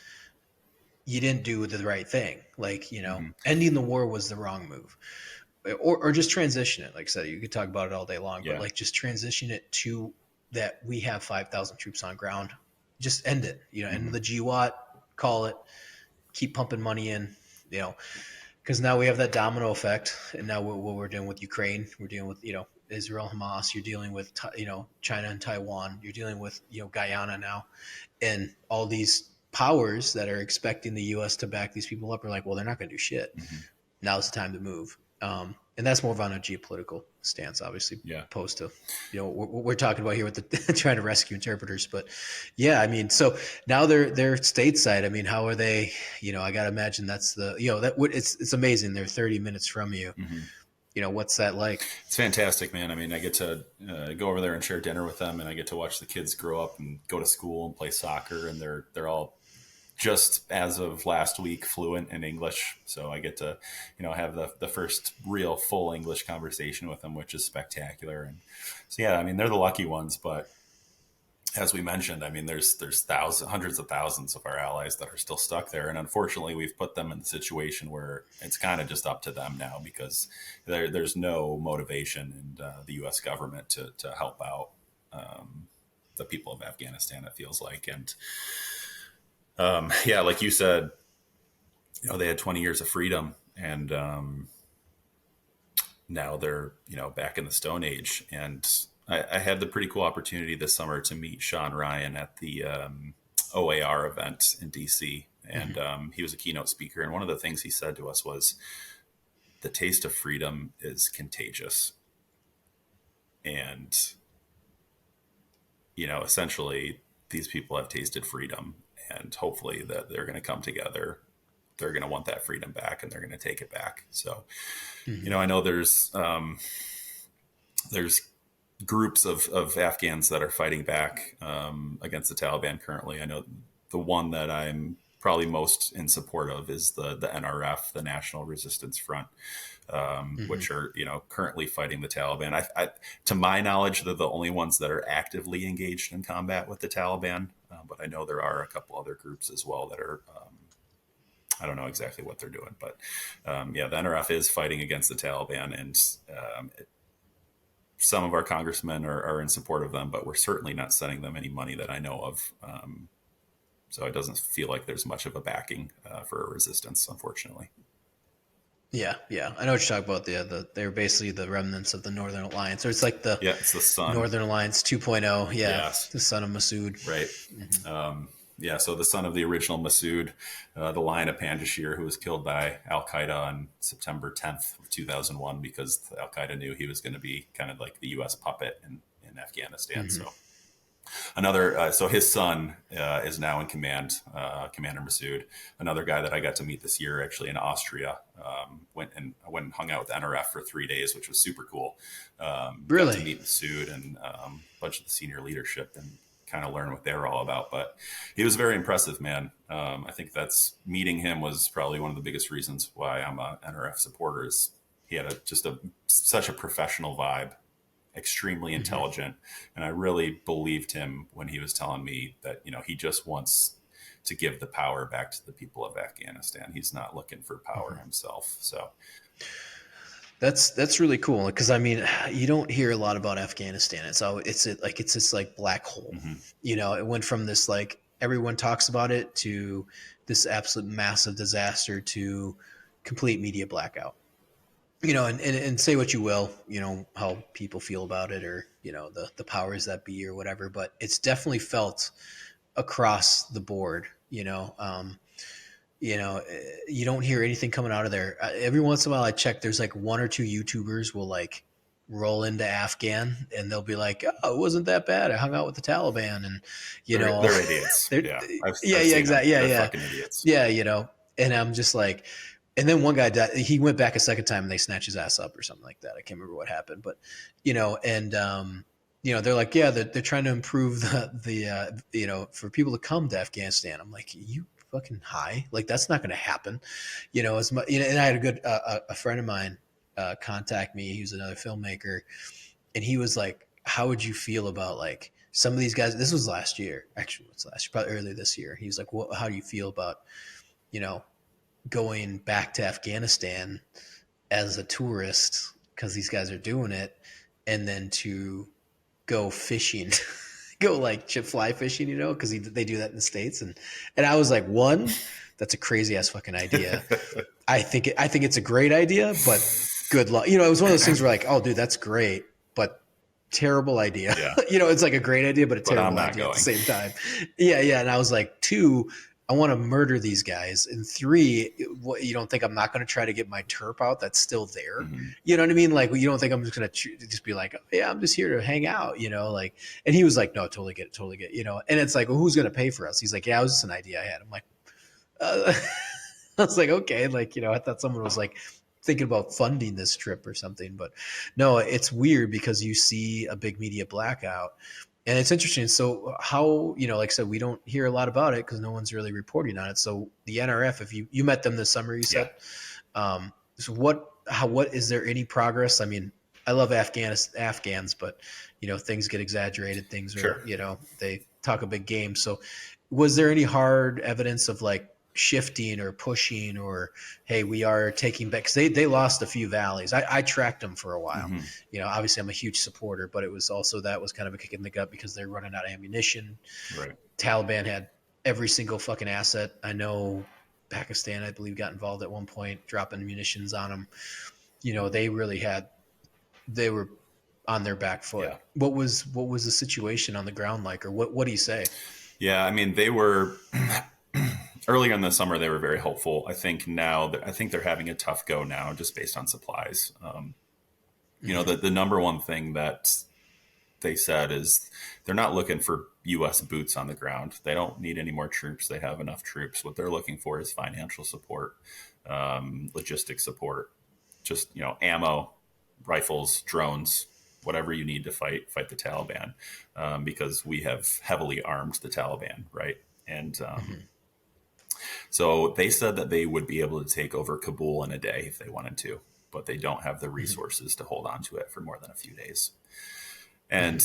Yeah. You didn't do the right thing. Like, ending the war was the wrong move. Or just transition it. Like I said, you could talk about it all day long, but like just transition it to that we have 5,000 troops on ground. Just end it, end the GWAT, call it, keep pumping money in, because now we have that domino effect. And now what we're doing with Ukraine, we're dealing with, Israel, Hamas, you're dealing with, China and Taiwan, you're dealing with, Guyana now, and all these powers that are expecting the U.S. to back these people up are like, well, they're not going to do shit. Now's the time to move. And that's more of on a geopolitical stance, obviously, opposed to, what we're talking about here with the trying to rescue interpreters. But yeah, I mean, so now they're stateside. I mean, how are they, I got to imagine that's the, it's amazing. They're 30 minutes from you. What's that like? It's fantastic, man. I mean, I get to go over there and share dinner with them, and I get to watch the kids grow up and go to school and play soccer. And they're all, just as of last week, fluent in English. So I get to, have the first real full English conversation with them, which is spectacular. And so, yeah, I mean, they're the lucky ones, but as we mentioned, I mean, there's hundreds of thousands of our allies that are still stuck there. And unfortunately, we've put them in the situation where it's kind of just up to them now, because there's no motivation in the U.S. government to help out the people of Afghanistan, it feels like. And like you said, they had 20 years of freedom, and now they're, back in the Stone Age. And I had the pretty cool opportunity this summer to meet Sean Ryan at the OAR event in DC. And he was a keynote speaker. And one of the things he said to us was, the taste of freedom is contagious. And, essentially these people have tasted freedom, and hopefully that they're going to come together. They're going to want that freedom back, and they're going to take it back. So, I know there's groups of Afghans that are fighting back against the Taliban currently. I know the one that I'm probably most in support of is the NRF, the National Resistance Front, which are, currently fighting the Taliban. To my knowledge, they're the only ones that are actively engaged in combat with the Taliban. But I know there are a couple other groups as well that are, I don't know exactly what they're doing, but the NRF is fighting against the Taliban, and some of our congressmen are in support of them, but we're certainly not sending them any money that I know of. So it doesn't feel like there's much of a backing for a resistance, unfortunately. Yeah, I know what you're talking about. They're basically the remnants of the Northern Alliance, or it's like it's the son. Northern Alliance 2.0. Yeah, yes. The son of Masood. Right. So the son of the original Masood, the Lion of Panjshir, who was killed by Al Qaeda on September 10th of 2001, because Al Qaeda knew he was going to be kind of like the U.S. puppet in Afghanistan. So so his son is now in command, Commander Masood. Another guy that I got to meet this year, actually in Austria, went and hung out with NRF for 3 days, which was super cool. Really? Got to meet Masood and a bunch of the senior leadership and kind of learn what they're all about. But he was very impressive, man. I think meeting him was probably one of the biggest reasons why I'm a NRF supporter. Is he had such a professional vibe, extremely intelligent. And I really believed him when he was telling me that, he just wants to give the power back to the people of Afghanistan. He's not looking for power himself. So that's really cool, because you don't hear a lot about Afghanistan. It's this like black hole. It went from this like everyone talks about it to this absolute massive disaster to complete media blackout. And say what you will, how people feel about it, or the powers that be or whatever, but it's definitely felt across the board. You don't hear anything coming out of there. Every once in a while I check, there's like one or two YouTubers will like roll into Afghan, and they'll be like, "Oh, it wasn't that bad. I hung out with the Taliban," and they're idiots. Exactly. They're fucking idiots. Yeah, and I'm just like. And then one guy died. He went back a second time, and they snatched his ass up or something like that. I can't remember what happened, but they're like, yeah, they're trying to improve the for people to come to Afghanistan. I'm like, you fucking high? Like, that's not going to happen, as much. And I had a friend of mine contact me. He was another filmmaker, and he was like, how would you feel about like some of these guys? This was last year, actually. It's last year, probably earlier this year. He was like, how do you feel about, going back to Afghanistan as a tourist, because these guys are doing it, and then to go fishing, go like fly fishing, because they do that in the States. And I was like, one, that's a crazy ass fucking idea. I think it's a great idea, but good luck. It was one of those things where like, oh dude, that's great, but terrible idea. Yeah. It's like a great idea, but a terrible idea at the same time. Yeah. And I was like, two, I want to murder these guys. And three, you don't think I'm not going to try to get my terp out that's still there? You know what I mean? Like, you don't think I'm just going to just be like, oh, yeah, I'm just here to hang out, like, and he was like, no, totally get it, and it's like, well, who's going to pay for us? He's like, yeah, it was just an idea I had. I'm like, I was like, okay. Like, I thought someone was like thinking about funding this trip or something, but no, it's weird because you see a big media blackout. And it's interesting. So how, like I said, we don't hear a lot about it because no one's really reporting on it. So the NRF, if you met them this summer, you said, so what is there any progress? I mean, I love Afghans, but things get exaggerated. Things are, they talk a big game. So was there any hard evidence of like shifting or pushing, or, hey, we are taking back, because they lost a few valleys. I tracked them for a while. Obviously I'm a huge supporter, but it was also, that was kind of a kick in the gut because they're running out of ammunition. Right. Taliban had every single fucking asset. I know Pakistan, I believe, got involved at one point, dropping munitions on them. They were on their back foot. Yeah. What was the situation on the ground like, or what do you say? Yeah, I mean, they were earlier in the summer, they were very hopeful. I think they're having a tough go now, just based on supplies. The number one thing that they said is they're not looking for U.S. boots on the ground. They don't need any more troops. They have enough troops. What they're looking for is financial support, logistic support, just, ammo, rifles, drones, whatever you need to fight the Taliban, because we have heavily armed the Taliban, right? And so they said that they would be able to take over Kabul in a day if they wanted to, but they don't have the resources to hold on to it for more than a few days. And,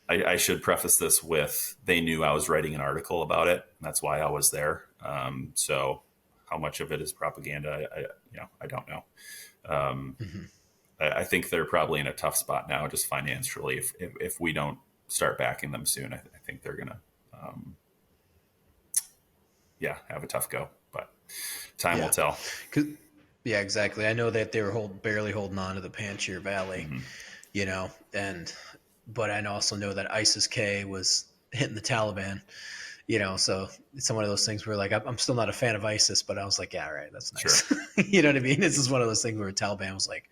I should preface this with, they knew I was writing an article about it. That's why I was there. So how much of it is propaganda, I don't know. I think they're probably in a tough spot now, just financially. If we don't start backing them soon, I think they're going to, have a tough go. But time will tell. Yeah, exactly. I know that they were barely holding on to the Panjshir Valley, but I also know that ISIS-K was hitting the Taliban, so it's one of those things where, like, I'm still not a fan of ISIS, but I was like, yeah, all right, that's nice. Sure. You know what I mean? This is one of those things where Taliban was like,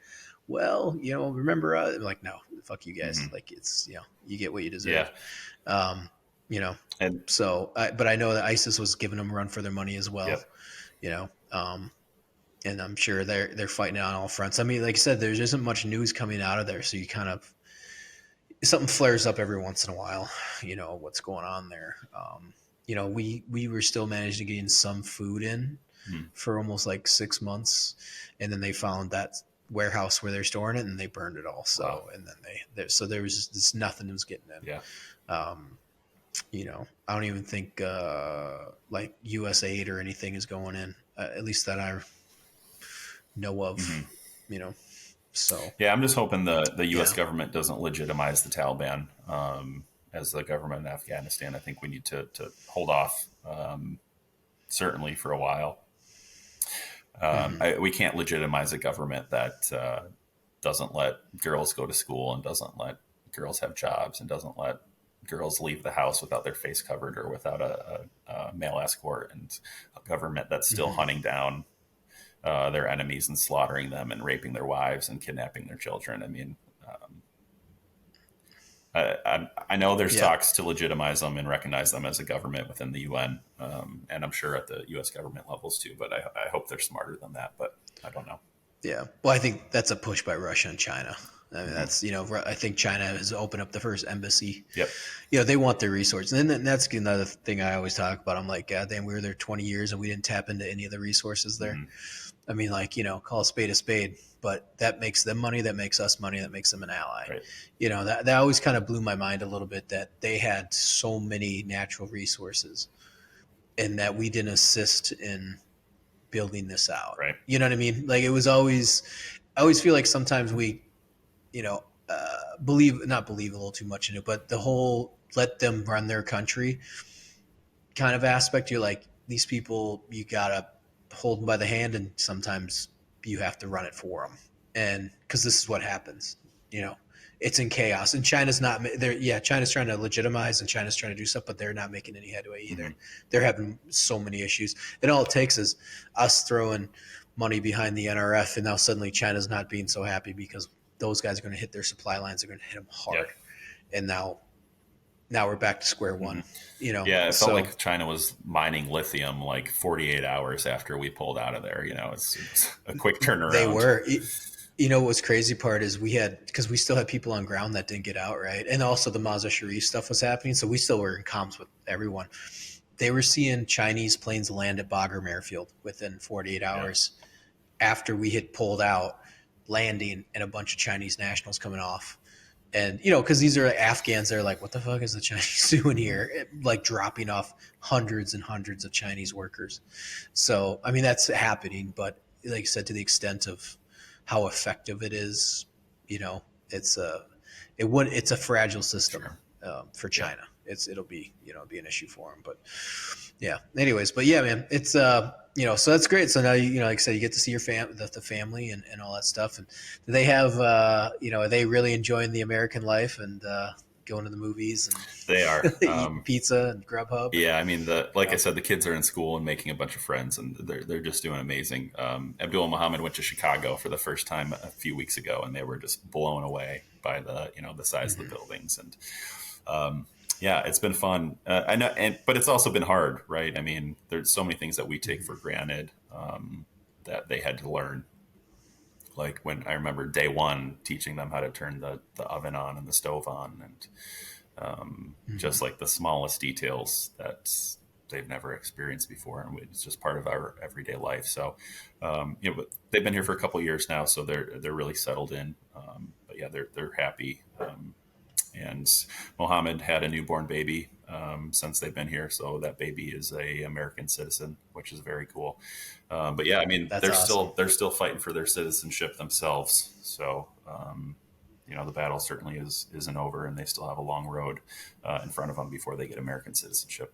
well, remember, like, no, fuck you guys. Like, it's, you get what you deserve. Yeah. And so, but I know that ISIS was giving them a run for their money as well, and I'm sure they're fighting on all fronts. I mean, like I said, there isn't much news coming out of there, so you kind of, something flares up every once in a while, what's going on there. We were still managing to get in some food in for almost like 6 months, and then they found that warehouse where they're storing it and they burned it all. So, wow. And then so there was just nothing that was getting in. Yeah. I don't even think like US aid or anything is going in, at least that I know of, so. Yeah, I'm just hoping the U.S. government doesn't legitimize the Taliban as the government in Afghanistan. I think we need to hold off, certainly for a while. We can't legitimize a government that doesn't let girls go to school and doesn't let girls have jobs and doesn't let girls leave the house without their face covered or without a male escort, and a government that's still hunting down their enemies and slaughtering them and raping their wives and kidnapping their children. I mean, I know there's talks to legitimize them and recognize them as a government within the UN, and I'm sure at the U.S. government levels too, but I hope they're smarter than that, but I don't know. Yeah. Well, I think that's a push by Russia and China. I mean, that's, I think China has opened up the first embassy. Yep. They want their resources. And then that's another thing I always talk about. I'm like, God damn, we were there 20 years and we didn't tap into any of the resources there. I mean, like, call a spade, but that makes them money. That makes us money. That makes them an ally. Right. That always kind of blew my mind a little bit, that they had so many natural resources and that we didn't assist in building this out. Right. You know what I mean? Like, I always feel like sometimes we, not believe a little too much in it, but the whole let them run their country kind of aspect. You're like, these people, you gotta hold them by the hand, and sometimes you have to run it for them. And because this is what happens, it's in chaos. And China's not there. Yeah, China's trying to legitimize and China's trying to do stuff, but they're not making any headway either. They're having so many issues. And all it takes is us throwing money behind the NRF, and now suddenly China's not being so happy because those guys are going to hit their supply lines. They're going to hit them hard. And now we're back to square one. Yeah, it felt like China was mining lithium like 48 hours after we pulled out of there. It's a quick turnaround. They were. What's crazy part is because we still had people on ground that didn't get out, right? And also the Mazar Sharif stuff was happening, so we still were in comms with everyone. They were seeing Chinese planes land at Bagram Airfield within 48 hours after we had pulled out, landing, and a bunch of Chinese nationals coming off. And, because these are Afghans, they're like, what the fuck is the Chinese doing here? Like dropping off hundreds and hundreds of Chinese workers. So, I mean, that's happening. But like I said, to the extent of how effective it is, it's a fragile system for China. It'll be an issue for them. But yeah, anyways, but yeah, man, it's, so that's great. So now, like I said, you get to see your the family and all that stuff. And do they have, are they really enjoying the American life and going to the movies? And they are eating pizza and Grubhub. Yeah. I mean, I said, the kids are in school and making a bunch of friends, and they're just doing amazing. Abdul and Muhammad went to Chicago for the first time a few weeks ago, and they were just blown away by the, the size of the buildings. And yeah, it's been fun. I know, but it's also been hard, right? I mean, there's so many things that we take for granted that they had to learn. Like when I remember day one teaching them how to turn the oven on and the stove on, and just like the smallest details that they've never experienced before, and it's just part of our everyday life. So, but they've been here for a couple of years now, so they're really settled in. But yeah, they're happy. And Mohammed had a newborn baby since they've been here, so that baby is a American citizen, which is very cool. But yeah, I mean, That's awesome. they're still fighting for their citizenship themselves. So the battle certainly isn't over, and they still have a long road in front of them before they get American citizenship.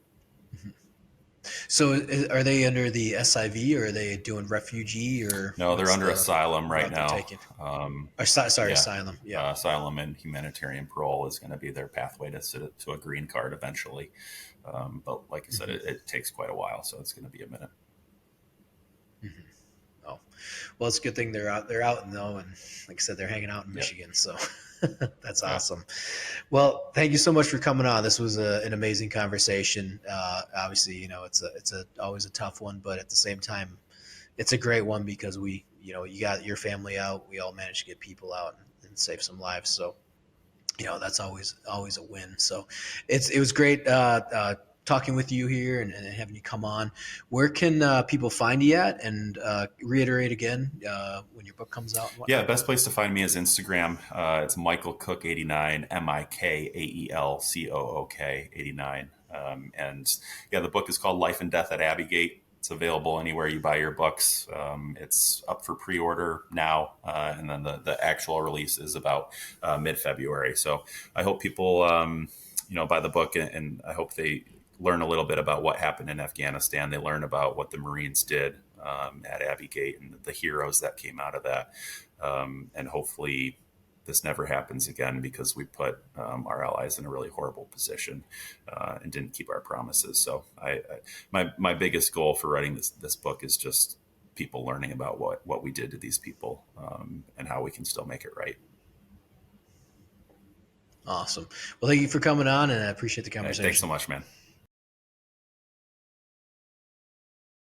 So are they under the SIV, or are they doing refugee, or No, they're what's under the asylum right route they're now. taking? Um, Or, sorry, yeah, asylum. Yeah. asylum and humanitarian parole is going to be their pathway to a green card eventually. But like I said, it takes quite a while, so it's going to be a minute. Oh, well, it's a good thing they're out though, and like I said, they're hanging out in Yep. Michigan, so that's Yeah. awesome. Well, thank you so much for coming on. This was an amazing conversation. Obviously, it's always a tough one, but at the same time, it's a great one because you got your family out. We all managed to get people out and save some lives. So, that's always a win. So it was great talking with you here and having you come on. Where can people find you at? And reiterate again when your book comes out and Yeah, whatnot. best place to find me is Instagram. It's Mikael Cook 89, Mikaelcook 89. And yeah, the book is called Life and Death at Abbey Gate. It's available anywhere you buy your books. It's up for pre-order now, and then the actual release is about mid-February. So I hope people, buy the book, and I hope they learn a little bit about what happened in Afghanistan. They learn about what the Marines did at Abbey Gate and the heroes that came out of that. And hopefully this never happens again, because we put our allies in a really horrible position and didn't keep our promises. So my biggest goal for writing this book is just people learning about what we did to these people and how we can still make it right. Awesome. Well, thank you for coming on, and I appreciate the All right, thanks conversation. so much, man.